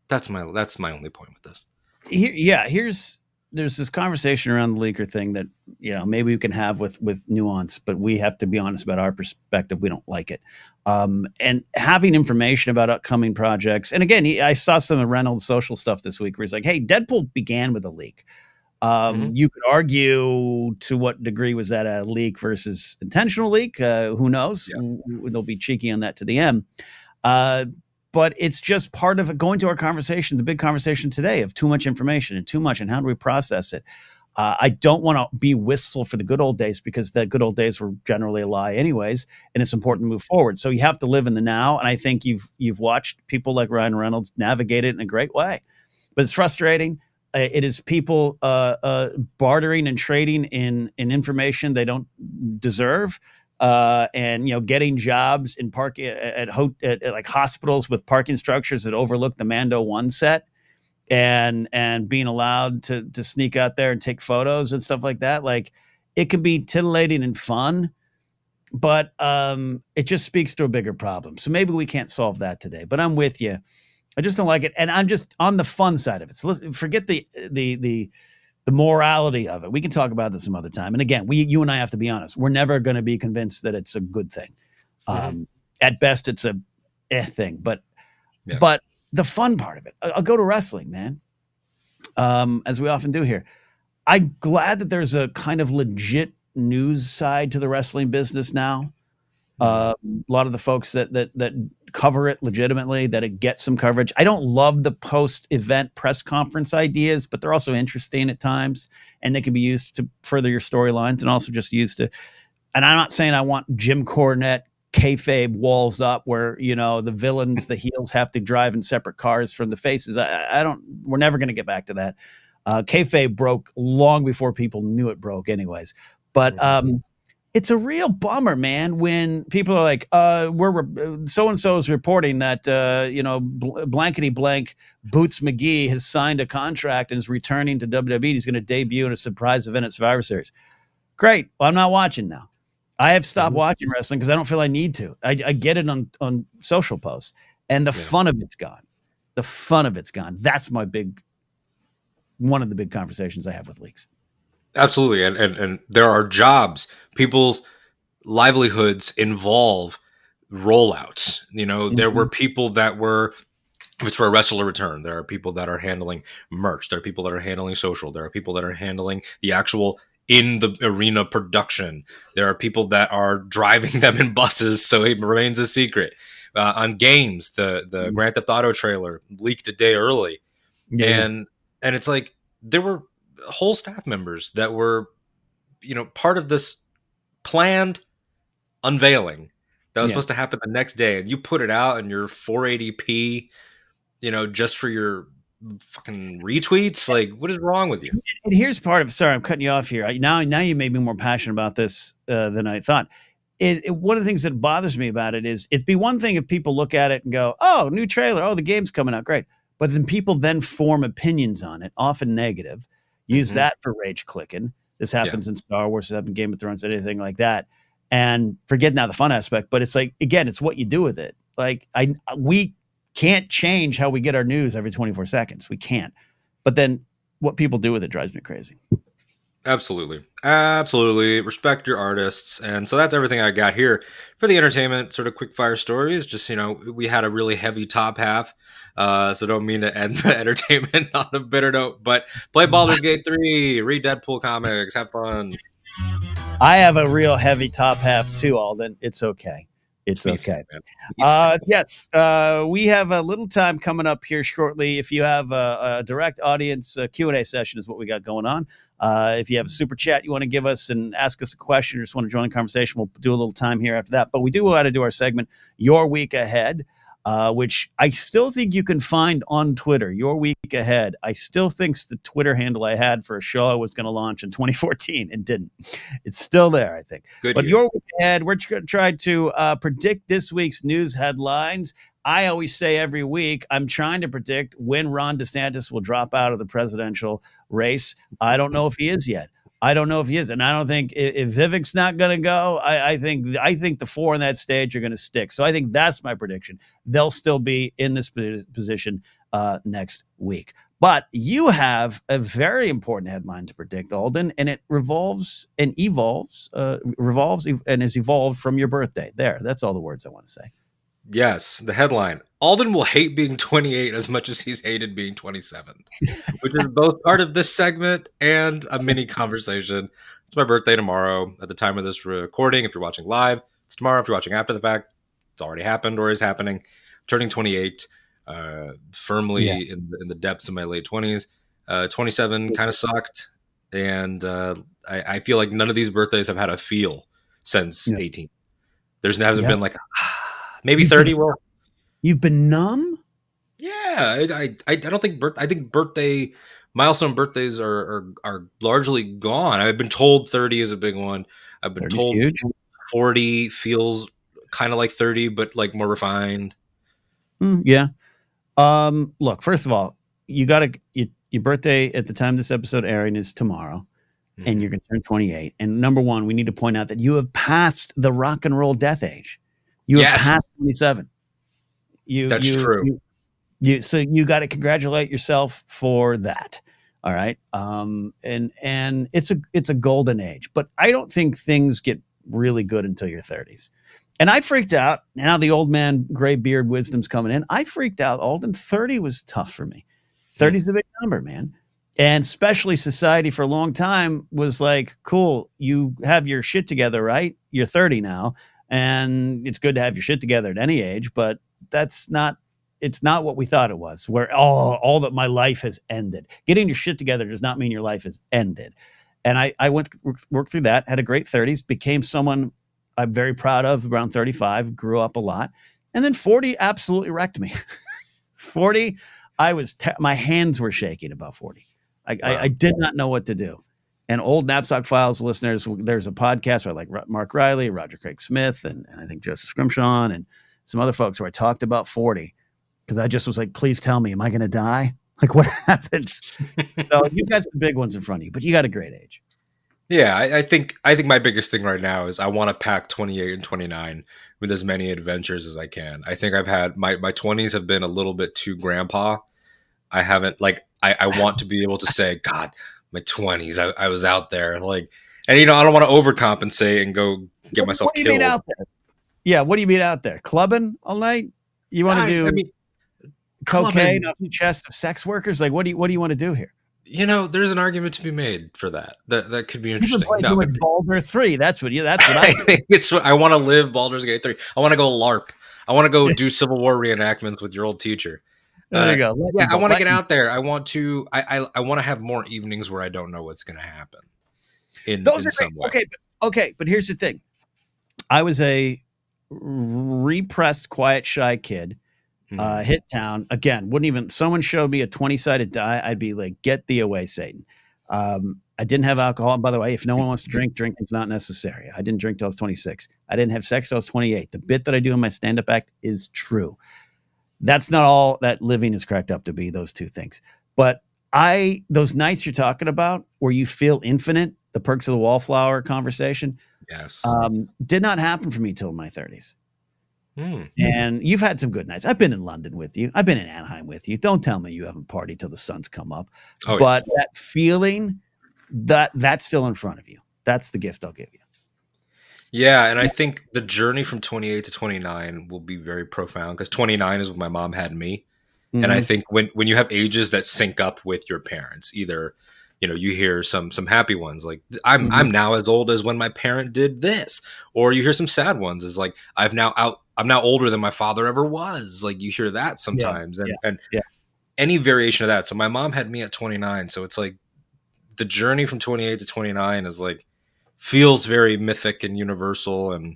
[SPEAKER 2] That's my only point with this.
[SPEAKER 1] There's this conversation around the leaker thing that maybe we can have with nuance, but we have to be honest about our perspective. We don't like it, and having information about upcoming projects. And again, I saw some of Reynolds' social stuff this week where he's like, "Hey, Deadpool began with a leak."
[SPEAKER 2] Hmm.
[SPEAKER 1] You could argue to what degree was that a leak versus intentional leak. Who knows?
[SPEAKER 2] Yeah.
[SPEAKER 1] They'll be cheeky on that to the end. Uh, but it's just part of going to our conversation, the big conversation today of too much information and too much, and how do we process it? I don't want to be wistful for the good old days because the good old days were generally a lie, anyways. And it's important to move forward. So you have to live in the now. And I think you've watched people like Ryan Reynolds navigate it in a great way. But it's frustrating. It is people bartering and trading in information they don't deserve, and getting jobs in park at like hospitals with parking structures that overlook the Mando One set, and being allowed to sneak out there and take photos and stuff like that. Like, it can be titillating and fun, but it just speaks to a bigger problem. So maybe we can't solve that today. But I'm with you. I just don't like it, and I'm just on the fun side of it. So let's forget the morality of it. We can talk about this some other time. And again, you and I have to be honest. We're never going to be convinced that it's a good thing.
[SPEAKER 2] Mm-hmm.
[SPEAKER 1] At best, it's a thing. But
[SPEAKER 2] Yeah.
[SPEAKER 1] the fun part of it, I'll go to wrestling, man. As we often do here. I'm glad that there's a kind of legit news side to the wrestling business now.
[SPEAKER 2] Mm-hmm.
[SPEAKER 1] A lot of the folks that cover it legitimately, that it gets some coverage. I don't love the post-event press conference ideas, but they're also interesting at times, and they can be used to further your storylines, and also just used to. And I'm not saying I want Jim Cornette kayfabe walls up where the villains, the heels have to drive in separate cars from the faces. I don't. We're never going to get back to that. Kayfabe broke long before people knew it broke, anyways. But it's a real bummer, man, when people are like, we're so and so is reporting that blankety blank Boots McGee has signed a contract and is returning to WWE. He's going to debut in a surprise event at Survivor Series. Great. Well, I'm not watching now. I have stopped watching wrestling because I don't feel I need to. I get it on social posts, and the fun of it's gone. The fun of it's gone. That's one of the big conversations I have with leagues.
[SPEAKER 2] Absolutely. And there are jobs, people's livelihoods involve rollouts. There were people that were, if it's for a wrestler return, there are people that are handling merch. There are people that are handling social. There are people that are handling the actual in the arena production. There are people that are driving them in buses, so it remains a secret. On games, the Grand Theft Auto trailer leaked a day early,
[SPEAKER 1] Yeah.
[SPEAKER 2] and it's like there were whole staff members that were, part of this planned unveiling that was
[SPEAKER 1] Yeah.
[SPEAKER 2] supposed to happen the next day, and you put it out in your 480p, just for your fucking retweets. Like, what is wrong with you?
[SPEAKER 1] And here's part of. Sorry, I'm cutting you off here. Now you made me more passionate about this than I thought. One of the things that bothers me about it is it'd be one thing if people look at it and go, "Oh, new trailer. Oh, the game's coming out. Great." But then people then form opinions on it, often negative. Use that for rage clicking. This happens in Star Wars, this happens in Game of Thrones, anything like that. And forget now the fun aspect, but it's like, again, it's what you do with it. Like, we can't change how we get our news every 24 seconds. We can't. But then what people do with it drives me crazy.
[SPEAKER 2] Absolutely respect your artists. And so that's everything I got here for the entertainment sort of quick fire stories. Just, we had a really heavy top half, so don't mean to end the entertainment on a bitter note, but play Baldur's Gate 3, read Deadpool comics, have fun.
[SPEAKER 1] I have a real heavy top half too, Alden. It's okay. It's
[SPEAKER 2] Me too,
[SPEAKER 1] okay.
[SPEAKER 2] man. Me too.
[SPEAKER 1] Yes, we have a little time coming up here shortly. If you have a direct audience Q&A session is what we got going on. If you have a super chat you want to give us and ask us a question or just want to join the conversation, we'll do a little time here after that. But we do want to do our segment, Your Week Ahead, which I still think you can find on Twitter. Your Week Ahead. I still think it's the Twitter handle I had for a show I was going to launch in 2014 and didn't. It's still there, I think.
[SPEAKER 2] Good
[SPEAKER 1] But
[SPEAKER 2] year.
[SPEAKER 1] Your Week Ahead, we're trying to predict this week's news headlines. I always say every week, I'm trying to predict when Ron DeSantis will drop out of the presidential race. I don't know if he is yet. I don't know if he is, and I don't think if Vivek's not going to go. I think the four in that stage are going to stick. So I think that's my prediction. They'll still be in this position next week. But you have a very important headline to predict, Alden, and it revolves and evolves, and is evolved from your birthday. That's all the words I want to say.
[SPEAKER 2] Yes, the headline. Alden will hate being 28 as much as he's hated being 27, which is both part of this segment and a mini conversation. It's my birthday tomorrow at the time of this recording. If you're watching live, it's tomorrow. If you're watching after the fact, it's already happened or is happening. turning 28,
[SPEAKER 1] Yeah.
[SPEAKER 2] firmly in the depths of my late 20s. 27 kind of sucked, and I feel like none of these birthdays have had a feel since
[SPEAKER 1] Yeah.
[SPEAKER 2] 18. There's hasn't
[SPEAKER 1] Yeah.
[SPEAKER 2] been like maybe
[SPEAKER 1] You've
[SPEAKER 2] 30.
[SPEAKER 1] been
[SPEAKER 2] Well,
[SPEAKER 1] you've been numb?
[SPEAKER 2] yeah, I don't think I think birthday milestone birthdays are largely gone. I've been told 30 is a big one. I've been
[SPEAKER 1] 30's
[SPEAKER 2] told
[SPEAKER 1] huge.
[SPEAKER 2] 40 feels kind of like 30, but like more refined.
[SPEAKER 1] Yeah. Look, first of all, your birthday at the time this episode airing is tomorrow, and
[SPEAKER 2] Hmm.
[SPEAKER 1] you're gonna turn 28. And number one, we need to point out that you have passed the rock and roll death age. You have
[SPEAKER 2] Yes,
[SPEAKER 1] passed 27. You
[SPEAKER 2] that's
[SPEAKER 1] you
[SPEAKER 2] true.
[SPEAKER 1] so you got to congratulate yourself for that. All right. And it's a golden age, but I don't think things get really good until your 30s. And I freaked out. Now the old man gray beard wisdom's coming in. I freaked out, Alden. 30 was tough for me.
[SPEAKER 2] Hmm.
[SPEAKER 1] 30 is a big number, man. And especially society for a long time was like, cool, you have your shit together, right? You're 30 now. And it's good to have your shit together at any age, but that's not it's not what we thought it was, where all that my life has ended. Getting your shit together does not mean your life has ended. And I worked through that, had a great 30s, became someone I'm very proud of around 35, grew up a lot. And then 40 absolutely wrecked me. 40, my hands were shaking about 40. I
[SPEAKER 2] Wow.
[SPEAKER 1] did not know what to do. And old Knapsack Files listeners, there's a podcast where I like Mark Riley, Roger Craig Smith, and I think Joseph Scrimshaw and some other folks where I talked about 40 because I just was like, please tell me, am I going to die? Like, what happens? So you got some big ones in front of you, but you got a great age.
[SPEAKER 2] Yeah, I think my biggest thing right now is I want to pack 28 and 29 with as many adventures as I can. I think I've had my 20s have been a little bit too grandpa. I haven't like I want to be able to say, God, my 20s, I was out there like, and I don't want to overcompensate and go get
[SPEAKER 1] What
[SPEAKER 2] myself
[SPEAKER 1] do you mean
[SPEAKER 2] killed.
[SPEAKER 1] out there? Yeah, what do you mean out there? Clubbing all night? You want to
[SPEAKER 2] I
[SPEAKER 1] do
[SPEAKER 2] mean,
[SPEAKER 1] cocaine
[SPEAKER 2] clubbing,
[SPEAKER 1] off the chest of sex workers? Like, what do you want to do here?
[SPEAKER 2] there's an argument to be made for that. That could be
[SPEAKER 1] You've been
[SPEAKER 2] interesting.
[SPEAKER 1] playing
[SPEAKER 2] No,
[SPEAKER 1] too
[SPEAKER 2] but
[SPEAKER 1] much Baldur 3. That's what I
[SPEAKER 2] I
[SPEAKER 1] do.
[SPEAKER 2] think I want to live Baldur's Gate 3. I want to go LARP. I want to go do Civil War reenactments with your old teacher.
[SPEAKER 1] There you go.
[SPEAKER 2] Yeah,
[SPEAKER 1] Lightning
[SPEAKER 2] I
[SPEAKER 1] bolt.
[SPEAKER 2] want to get
[SPEAKER 1] Lightning.
[SPEAKER 2] out there. I want to. I want to have more evenings where I don't know what's going to happen
[SPEAKER 1] Those
[SPEAKER 2] in
[SPEAKER 1] are great.
[SPEAKER 2] some way.
[SPEAKER 1] Okay, but here's the thing. I was a repressed, quiet, shy kid.
[SPEAKER 2] Mhm.
[SPEAKER 1] Hit town again. Wouldn't even. Someone showed me a 20-sided die. I'd be like, "Get thee away, Satan." I didn't have alcohol. And by the way, if no one wants to drink, drinking's not necessary. I didn't drink till I was 26. I didn't have sex till I was 28. The bit that I do in my stand-up act is true. That's not all that living is cracked up to be. Those two things, but those nights you're talking about where you feel infinite, the perks of the wallflower conversation,
[SPEAKER 2] Yes.
[SPEAKER 1] did not happen for me till my 30s.
[SPEAKER 2] Hmm.
[SPEAKER 1] And you've had some good nights. I've been in London with you. I've been in Anaheim with you. Don't tell me you haven't partied till the sun's come up.
[SPEAKER 2] Oh yeah.
[SPEAKER 1] But that feeling, that's still in front of you. That's the gift I'll give you.
[SPEAKER 2] Yeah, and I think the journey from 28 to 29 will be very profound because 29 is when my mom had me. And I
[SPEAKER 1] Mhm.
[SPEAKER 2] think when you have ages that sync up with your parents, either you hear some happy ones like I'm
[SPEAKER 1] Mhm.
[SPEAKER 2] now as old as when my parent did this, or you hear some sad ones is like I'm now older than my father ever was. Like you hear that
[SPEAKER 1] Yeah.
[SPEAKER 2] sometimes,
[SPEAKER 1] Yeah.
[SPEAKER 2] and
[SPEAKER 1] Yeah.
[SPEAKER 2] any variation of that. So my mom had me at 29, so it's like the journey from 28 to 29 is like feels very mythic and universal, and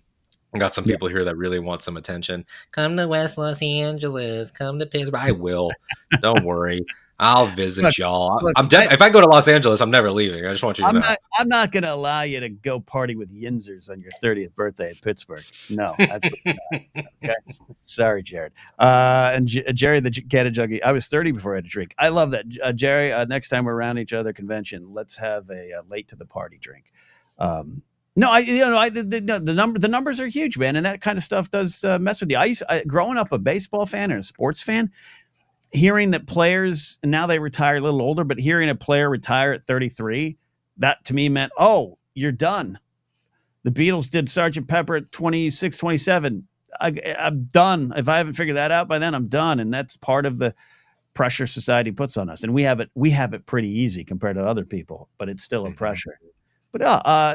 [SPEAKER 2] I got some
[SPEAKER 1] Yeah.
[SPEAKER 2] people here that really want some attention. Come to West Los Angeles. Come to Pittsburgh. I will. Don't worry. I'll
[SPEAKER 1] Look,
[SPEAKER 2] visit y'all.
[SPEAKER 1] look,
[SPEAKER 2] If I go to Los Angeles, I'm never leaving. I just want you to know.
[SPEAKER 1] I'm not going to allow you to go party with Yinzers on your 30th birthday in Pittsburgh. No, absolutely not. Okay. Sorry, Jared. And Jerry, the Canada Juggy. I was 30 before I had a drink. I love that. Jerry, next time we're around each other convention, let's have a late to the party drink. No, the numbers are huge, man. And that kind of stuff does mess with you. Growing up a baseball fan and a sports fan, hearing that players, and now they retire a little older, but hearing a player retire at 33, that to me meant, oh, you're done. The Beatles did Sergeant Pepper at 26, 27. I'm done. If I haven't figured that out by then, I'm done. And that's part of the pressure society puts on us. And we have it pretty easy compared to other people, but it's still a
[SPEAKER 2] Mhm.
[SPEAKER 1] pressure. But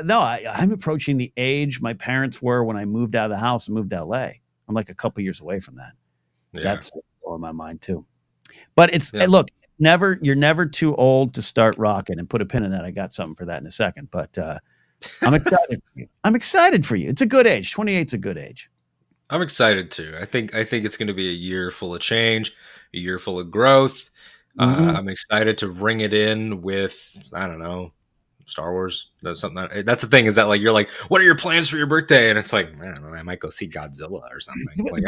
[SPEAKER 1] no, I'm approaching the age my parents were when I moved out of the house and moved to LA. I'm like a couple years away from that.
[SPEAKER 2] Yeah.
[SPEAKER 1] That's blowing my mind too. But it's
[SPEAKER 2] Yeah.
[SPEAKER 1] look, you're never too old to start rocking, and put a pin in that. I got something for that in a second, but I'm excited for you. I'm excited for you. It's a good age. 28's a good age.
[SPEAKER 2] I'm excited too. I think it's going to be a year full of change, a year full of growth.
[SPEAKER 1] Mhm.
[SPEAKER 2] I'm excited to ring it in with, I don't know, Star Wars. That's something. That's the thing, is that like you're like, what are your plans for your birthday? And it's like, I don't know, I might go see Godzilla or something. Like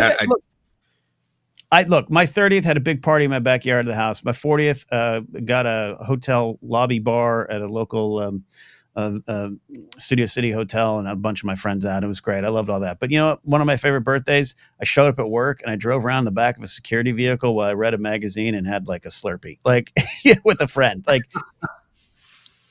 [SPEAKER 1] But look, my 30th had a big party in my backyard of the house. My 40th got a hotel lobby bar at a local Studio City hotel, and a bunch of my friends out. It was great. I loved all that. But you know what? One of my favorite birthdays, I showed up at work and I drove around the back of a security vehicle while I read a magazine and had like a Slurpee, like with a friend. Like,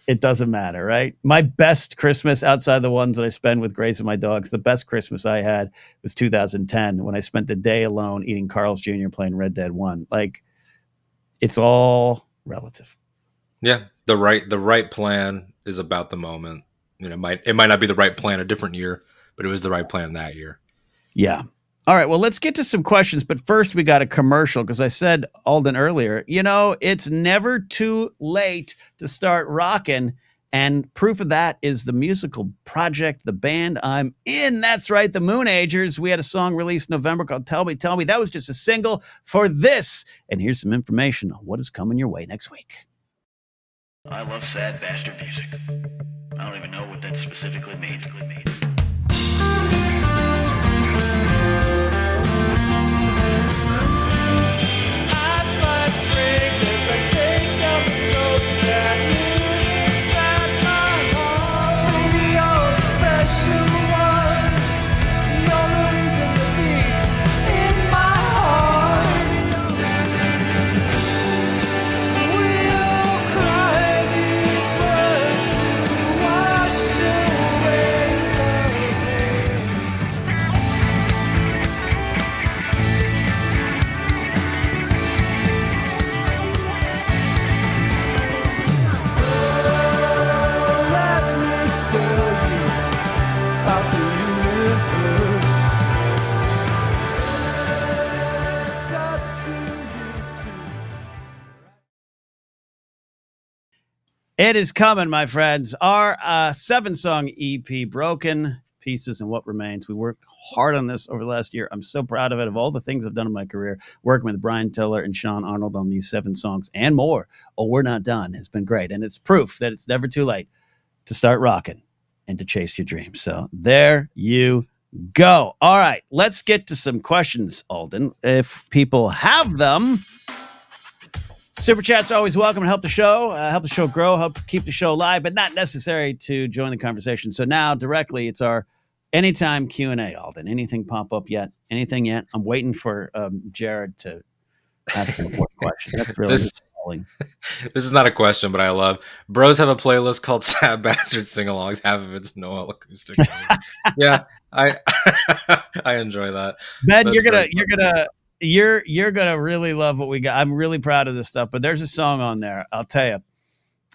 [SPEAKER 1] it doesn't matter, right? My best Christmas outside the ones that I spend with Grace and my dogs, the best Christmas I had was 2010 when I spent the day alone eating Carl's Jr. playing Red Dead 1. Like, it's all relative.
[SPEAKER 2] yeah, the right plan is about the moment. You know, it might not be the right plan a different year, but it was the right plan that year.
[SPEAKER 1] Yeah. All right. Well, let's get to some questions. But first, we got a commercial because I said, Alden, earlier, it's never too late to start rocking. And proof of that is the musical project, the band I'm in. That's right, the Moonagers. We had a song released in November called Tell Me, Tell Me. That was just a single for this. And here's some information on what is coming your way next week.
[SPEAKER 3] I love sad bastard music. I don't even know what that specifically means.
[SPEAKER 1] It is coming, my friends. Our 7-song EP, Broken Pieces and What Remains. We worked hard on this over the last year. I'm so proud of it. Of all the things I've done in my career, working with Brian Tiller and Sean Arnold on these 7 songs and more. Oh, we're not done. It's been great. And it's proof that it's never too late to start rocking and to chase your dreams. So there you go. All right, let's get to some questions, Alden. If people have them. Super chat's always welcome to help the show grow, help keep the show alive, but not necessary to join the conversation. So now directly, it's our anytime Q&A, Alden. Anything pop up yet? Anything yet? I'm waiting for Jared to ask an important question. That's really
[SPEAKER 2] This
[SPEAKER 1] stalling.
[SPEAKER 2] this is not a question, but I love bros have a playlist called Sad Bastard Sing-Alongs. Half of it's Noel acoustic. Yeah, I I enjoy that.
[SPEAKER 1] Ben,
[SPEAKER 2] That's very funny.
[SPEAKER 1] you're gonna really love what we got. I'm really proud of this stuff, but there's a song on there. I'll tell you,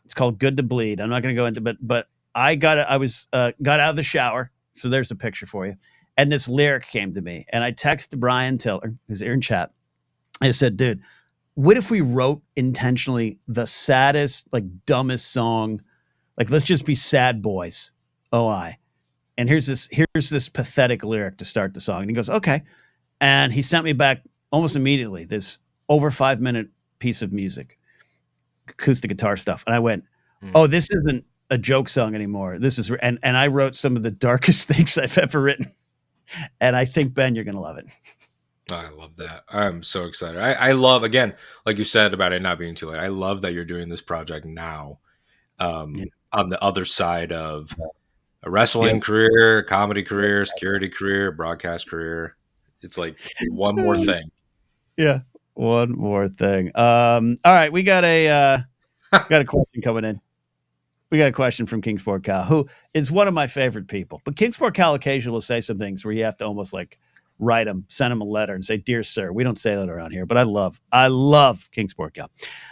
[SPEAKER 1] it's called "Good to Bleed." I'm not gonna go into, but I was got out of the shower, so there's a picture for you. And this lyric came to me, and I texted Brian Tiller, who's here in chat. I said, "Dude, what if we wrote intentionally the saddest, like dumbest song? Like, let's just be sad boys." OI. And here's this pathetic lyric to start the song. And he goes, "Okay." And he sent me back almost immediately this over 5-minute piece of music, acoustic guitar stuff. And I went,
[SPEAKER 2] Mm.
[SPEAKER 1] "Oh, this isn't a joke song anymore. This is," and I wrote some of the darkest things I've ever written. And I think, Ben, you're going to love it.
[SPEAKER 2] Oh, I love that. I'm so excited. I love, again, like you said about it not being too late. I love that you're doing this project now,
[SPEAKER 1] Yeah.
[SPEAKER 2] on the other side of a
[SPEAKER 1] Yeah.
[SPEAKER 2] wrestling career, a comedy career, security career, broadcast career. It's like one more thing.
[SPEAKER 1] Yeah. One more thing. All right. We got a question coming in. We got a question from Kingsport Cal, who is one of my favorite people. But Kingsport Cal occasionally will say some things where you have to almost like write him, send him a letter and say, "Dear sir." We don't say that around here, but I love Kingsport Cal.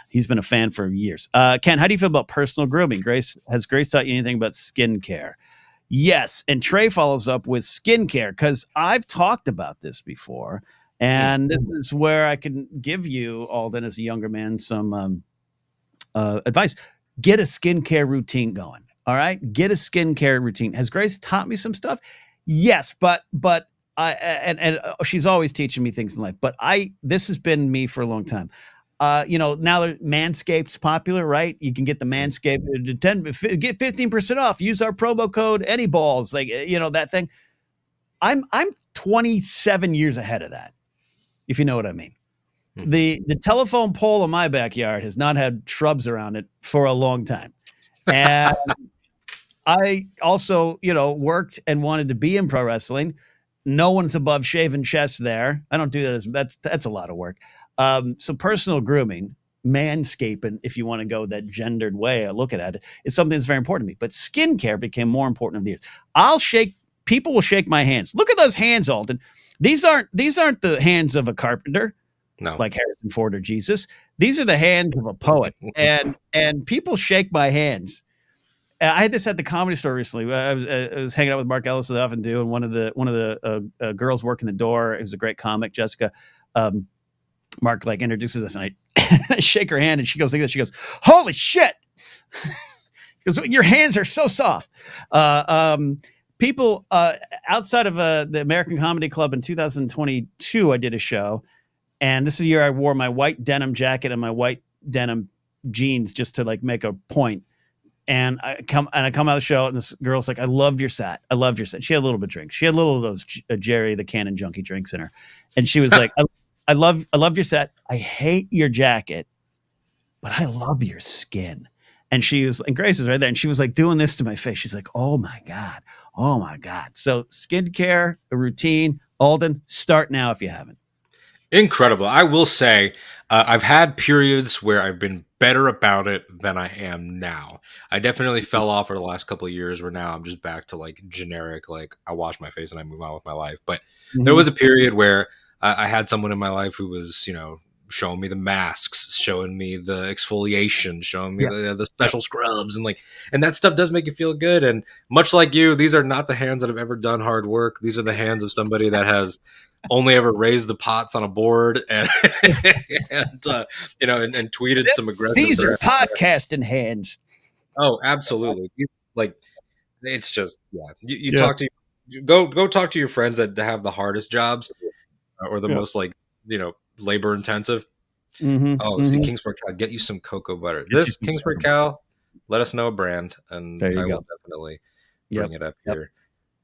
[SPEAKER 1] He's been a fan for years. Ken, how do you feel about personal grooming? Has Grace taught you anything about skincare? Yes. And Trey follows up with skincare because I've talked about this before. And this is where I can give you, Alden, as a younger man, some advice. Get a skincare routine going. All right, get a skincare routine. Has Grace taught me some stuff? Yes, but she's always teaching me things in life. But this has been me for a long time. Now that Manscaped's popular, right? You can get the Manscaped get 15% off. Use our promo code AnyBalls, like that thing. I'm 27 years ahead of that, if you know what I mean. The telephone pole in my backyard has not had shrubs around it for a long time. And I also, worked and wanted to be in pro wrestling. No one's above shaving chest there. I don't do that that's a lot of work. So personal grooming, manscaping, if you want to go that gendered way of looking at it, is something that's very important to me. But skincare became more important over the years. People will shake my hands. Look at those hands, Alden. These aren't the hands of a carpenter.
[SPEAKER 2] No.
[SPEAKER 1] Like Harrison Ford or Jesus. These are the hands of a poet. And people shake my hands. I had this at the Comedy Store recently. I was hanging out with Mark Ellis, as I often do, and one of the girls working the door, it was a great comic, Jessica. Mark introduces us, and I shake her hand, and she goes like this. She goes, "Holy shit!" Because your hands are so soft. People outside of the American Comedy Club in 2022, I did a show. And this is the year I wore my white denim jacket and my white denim jeans just to make a point. And I come out of the show, and this girl's like, "I loved your set. I loved your set." She had a little bit of drinks. She had a little of those Jerry the Cannon Junkie drinks in her, and she was like, "I loved your set. I hate your jacket, but I love your skin." And Grace was right there, and she was doing this to my face. She's like, "Oh my god, oh my god." So skincare, a routine. Alden, start now if you haven't.
[SPEAKER 2] Incredible. I will say, I've had periods where I've been better about it than I am now. I definitely fell off over the last couple of years where now I'm just back to generic, I wash my face and I move on with my life. But there was a period where I had someone in my life who was, showing me the masks, showing me the exfoliation, showing me the special scrubs, and that stuff does make you feel good. And much like you, these are not the hands that have ever done hard work. These are the hands of somebody that has only ever raised the pots on a board and and tweeted some aggressive.
[SPEAKER 1] These are podcasting hands.
[SPEAKER 2] Oh, absolutely. It's just you talk to go talk to your friends that have the hardest jobs or the most labor intensive. See, Kingsport Cal, get you some cocoa butter. This Kingsport Cal, let us know a brand, and I will definitely bring it up here.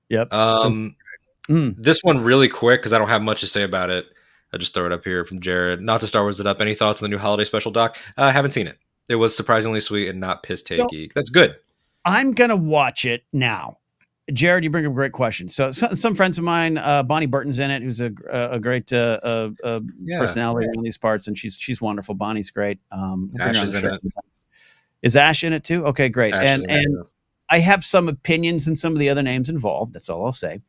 [SPEAKER 1] Yep.
[SPEAKER 2] This one really quick because I don't have much to say about it. I'll just throw it up here from Jared. Not to Star Wars it up. Any thoughts on the new holiday special, Doc? I haven't seen it. It was surprisingly sweet and not piss takey. That's good.
[SPEAKER 1] I'm gonna watch it now. Jared, you bring up a great question. So some friends of mine, Bonnie Burton's in it, who's a great personality in these parts, and she's wonderful. Bonnie's great.
[SPEAKER 2] Ash is in it.
[SPEAKER 1] Is Ash in it too? Okay, great. And I have some opinions in some of the other names involved. That's all I'll say.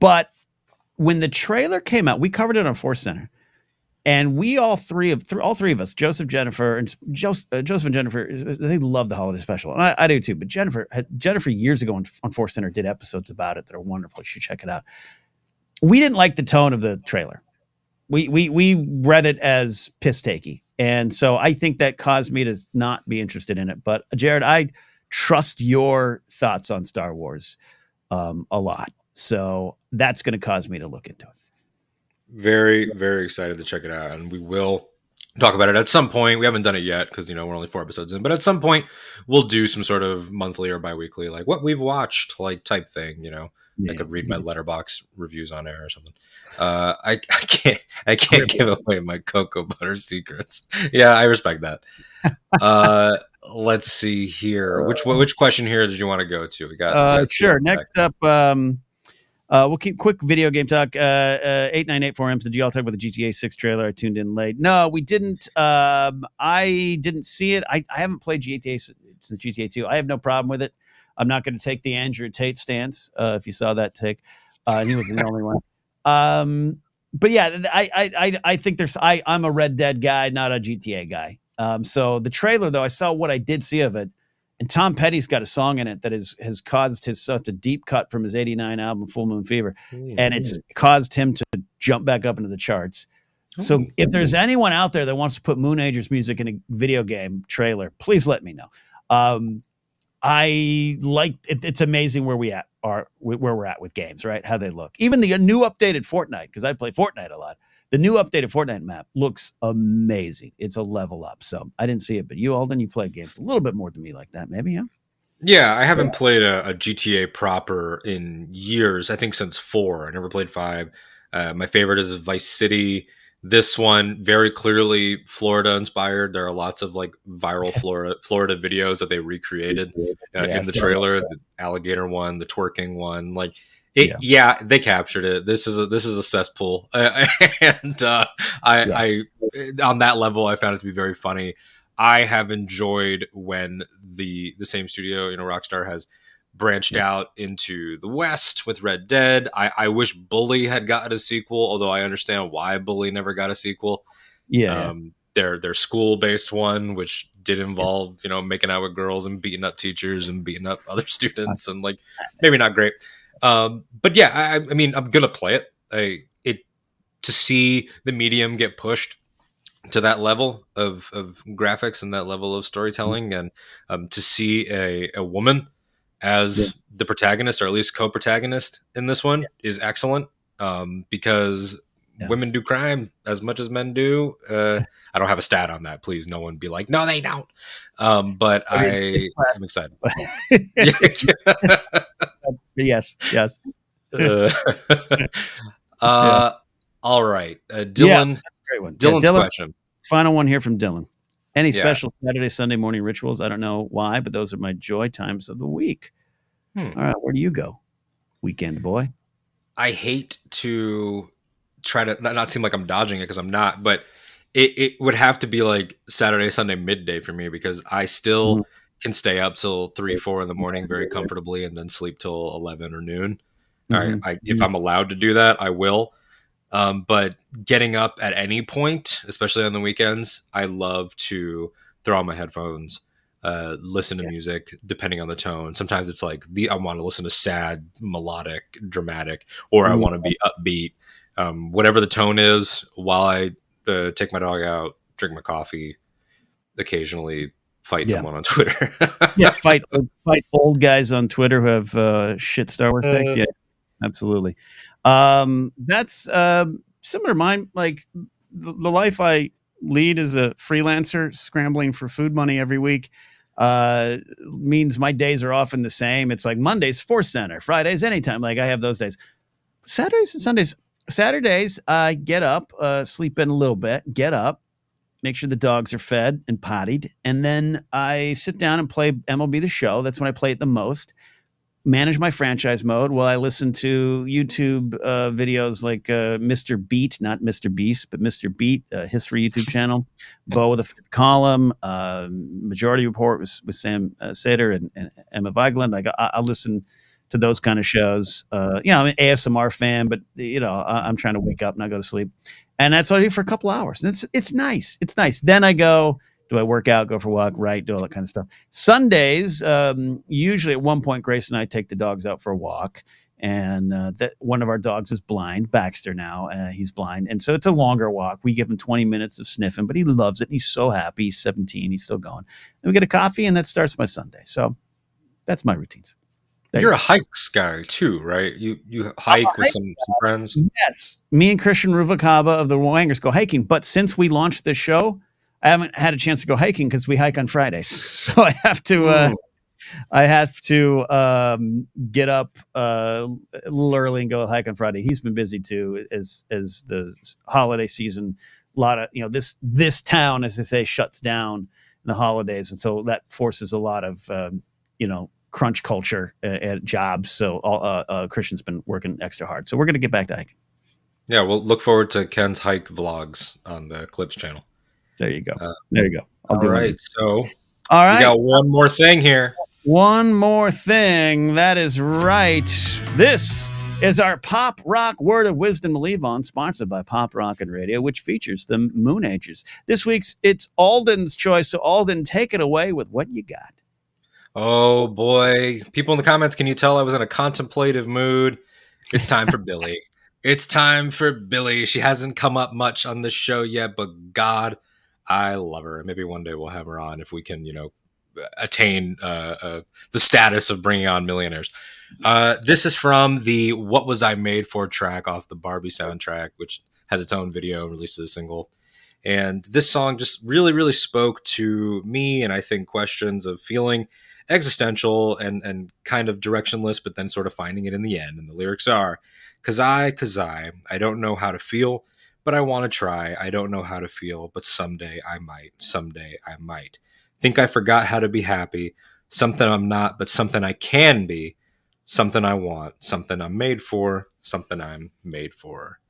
[SPEAKER 1] But when the trailer came out, we covered it on Force Center, and we all three of us, Joseph, Jennifer, and Joseph and Jennifer, they love the holiday special, and I do too. But Jennifer years ago on Force Center did episodes about it that are wonderful. You should check it out. We didn't like the tone of the trailer. We read it as piss takey, and so I think that caused me to not be interested in it. But Jared, I trust your thoughts on Star Wars a lot, so that's going to cause me to look into it.
[SPEAKER 2] Very, very excited to check it out, and we will talk about it at some point. We haven't done it yet because we're only 4 episodes in, but at some point we'll do some sort of monthly or biweekly, what we've watched, type thing. I could read my letterbox reviews on air or something. I can't give away my cocoa butter secrets. Yeah, I respect that. Let's see here. Which question here did you want to go to? We got
[SPEAKER 1] sure. Next up, we'll keep quick video game talk. 898 forums. Did you all talk about the GTA 6 trailer? I tuned in late. No, we didn't. I didn't see it. I haven't played GTA since GTA 2. I have no problem with it. I'm not going to take the Andrew Tate stance. If you saw that take, he was the only one. But yeah, I think I'm a Red Dead guy, not a GTA guy. So the trailer, though, I saw what I did see of it, And Tom Petty's got a song in it that has caused his such a deep cut from his '89 album Full Moon Fever, and it's caused him to jump back up into the charts. So if there's anyone out there that wants to put Moonagers music in a video game trailer, please let me know. I like it. It's amazing where we're at with games, right? How they look. Even the new updated Fortnite, because I play Fortnite a lot. The new updated Fortnite map looks amazing. It's a level up. So I didn't see it, but you, Alden, you play games a little bit more than me like that, maybe, yeah?
[SPEAKER 2] Yeah, I haven't played a GTA proper in years. I think since 4. I never played 5. My favorite is Vice City. This one, very clearly Florida inspired. There are lots of like viral Florida videos that they recreated in the trailer. The alligator one, the twerking one, like it. Yeah, they captured it. This is a cesspool, and I on that level, I found it to be very funny. I have enjoyed when the same studio, Rockstar, has branched out into the West with Red Dead. I wish Bully had gotten a sequel, although I understand why Bully never got a sequel. Their school-based one, which did involve, making out with girls and beating up teachers and beating up other students, and like maybe not great. But yeah, I mean, I'm gonna play it. To see the medium get pushed to that level of graphics and that level of storytelling, and to see a woman as the protagonist, or at least co-protagonist in this one, is excellent, because women do crime as much as men do. I don't have a stat on that. Please, no one be like, no, they don't. But I'm excited.
[SPEAKER 1] Yes.
[SPEAKER 2] All right, Dylan.
[SPEAKER 1] Great one.
[SPEAKER 2] Dylan's question.
[SPEAKER 1] Final one here from Dylan. Any special Saturday, Sunday morning rituals? I don't know why, but those are my joy times of the week. All right, where do you go, weekend boy?
[SPEAKER 2] I hate to try to not seem like I'm dodging it, because I'm not, but it would have to be like Saturday, Sunday midday for me, because I still can stay up till 3, 4 in the morning very comfortably, and then sleep till 11 or noon. If I'm allowed to do that, I will. But getting up at any point, especially on the weekends, I love to throw on my headphones, listen to music, depending on the tone. Sometimes it's like I want to listen to sad, melodic, dramatic, or I want to be upbeat. Whatever the tone is, while I take my dog out, drink my coffee, occasionally fight someone on Twitter.
[SPEAKER 1] fight old guys on Twitter who have shit Star Wars takes. Yeah, absolutely. That's similar to mine. Like the life I lead as a freelancer, scrambling for food money every week, means my days are often the same. It's like Mondays, Force Center, Fridays, anytime. Like I have those days. Saturdays and Sundays. Saturdays, I get up, sleep in a little bit, get up, make sure the dogs are fed and pottied, and then I sit down and play MLB The Show. That's when I play it the most. Manage my franchise mode while I listen to YouTube videos like Mr. Beat, not Mr. Beast, but Mr. Beat, history YouTube channel, Bo with the Fifth Column, Majority Report with Sam Sater and Emma Vigeland. Like I'll listen to those kind of shows. I'm an ASMR fan, but I'm trying to wake up, not go to sleep, and that's what I do for a couple hours. And it's nice. It's nice. Then I go. Do I work out, go for a walk, write, do all that kind of stuff? Sundays, usually at one point, Grace and I take the dogs out for a walk. And that one of our dogs is blind, Baxter now. He's blind. And so it's a longer walk. We give him 20 minutes of sniffing, but he loves it. And he's so happy. He's 17. He's still going. And we get a coffee, and that starts my Sunday. So that's my routines.
[SPEAKER 2] You're a hikes guy too, right? You hike with some friends?
[SPEAKER 1] Yes. Me and Christian Ruvakaba of the Wangers go hiking. But since we launched this show, I haven't had a chance to go hiking because we hike on Fridays. So I have to get up a little early and go hike on Friday. He's been busy too as the holiday season. A lot of, this town, as they say, shuts down in the holidays. And so that forces a lot of, crunch culture at jobs. So Christian's been working extra hard. So we're going to get back to hiking.
[SPEAKER 2] Yeah, we'll look forward to Ken's hike vlogs on the Clips channel.
[SPEAKER 1] There you go. I'll do it.
[SPEAKER 2] So, all right. We got one more thing here.
[SPEAKER 1] One more thing. That is right. This is our Pop Rock Word of Wisdom to Leave On, sponsored by Pop Rocket Radio, which features the Moonagers. This week's it's Alden's choice. So Alden, take it away with what you got.
[SPEAKER 2] Oh boy. People in the comments, can you tell I was in a contemplative mood? It's time for Billy. It's time for Billy. She hasn't come up much on this show yet, but God, I love her. Maybe one day we'll have her on if we can, attain the status of bringing on millionaires. This is from the What Was I Made For track off the Barbie soundtrack, which has its own video and released as a single. And this song just really, really spoke to me, and I think questions of feeling existential and kind of directionless, but then sort of finding it in the end. And the lyrics are, I don't know how to feel, but I want to try. I don't know how to feel, but someday I might. Someday I might. Think I forgot how to be happy. Something I'm not, but something I can be. Something I want. Something I'm made for. Something I'm made for.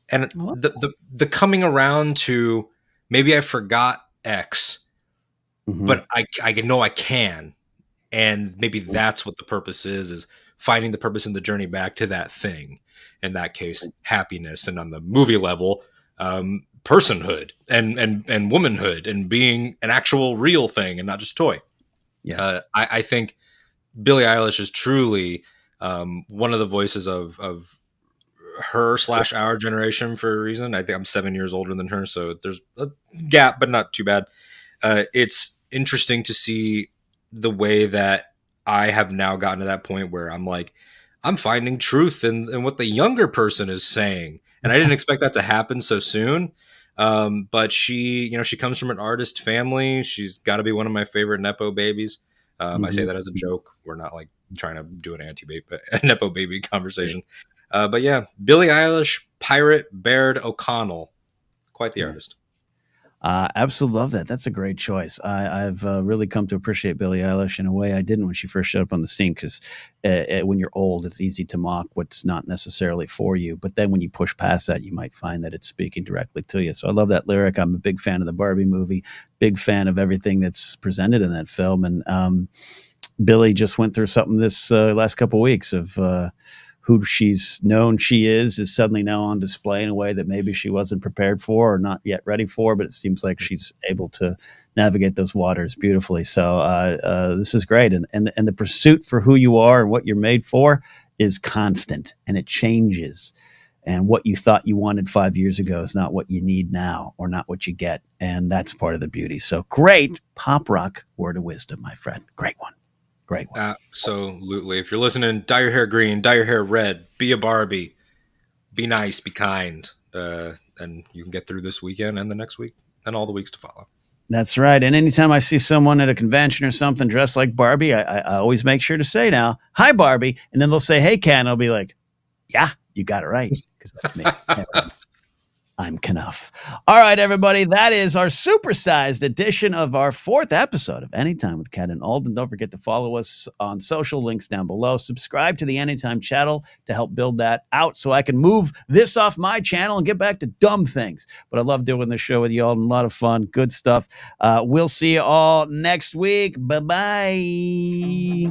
[SPEAKER 2] And the coming around to maybe I forgot X, but I know I can. And maybe that's what the purpose is finding the purpose in the journey back to that thing. In that case, happiness. And on the movie level, personhood and womanhood and being an actual real thing and not just a toy.
[SPEAKER 1] Yeah.
[SPEAKER 2] I think Billie Eilish is truly one of the voices of her / our generation for a reason. I think I'm 7 years older than her, so there's a gap, but not too bad. It's interesting to see the way that I have now gotten to that point where I'm like, I'm finding truth in what the younger person is saying. And I didn't expect that to happen so soon. But she comes from an artist family. She's got to be one of my favorite Nepo babies. I say that as a joke. We're not like trying to do an Nepo baby conversation. But yeah, Billie Eilish, Pirate Baird O'Connell, quite the artist.
[SPEAKER 1] Absolutely love that. That's a great choice. I've really come to appreciate Billie Eilish in a way I didn't when she first showed up on the scene, because when you're old, it's easy to mock what's not necessarily for you. But then when you push past that, you might find that it's speaking directly to you. So I love that lyric. I'm a big fan of the Barbie movie, big fan of everything that's presented in that film. And Billie just went through something this last couple of weeks of who she's known she is suddenly now on display in a way that maybe she wasn't prepared for or not yet ready for, but it seems like she's able to navigate those waters beautifully. So this is great. And the pursuit for who you are and what you're made for is constant, and it changes. And what you thought you wanted 5 years ago is not what you need now, or not what you get. And that's part of the beauty. So great pop rock word of wisdom, my friend. Great one. Great one.
[SPEAKER 2] Absolutely. If you're listening, dye your hair green, dye your hair red, be a Barbie, be nice, be kind, and you can get through this weekend and the next week and all the weeks to follow.
[SPEAKER 1] That's right. And anytime I see someone at a convention or something dressed like Barbie, I always make sure to say now, "Hi, Barbie," and then they'll say, "Hey, Ken." I'll be like, "Yeah, you got it right," because that's me. I'm Knuff. All right, everybody. That is our supersized edition of our 4th episode of Anytime with Ken and Alden. Don't forget to follow us on social, links down below. Subscribe to the Anytime channel to help build that out so I can move this off my channel and get back to dumb things. But I love doing this show with you all. A lot of fun. Good stuff. We'll see you all next week. Bye-bye.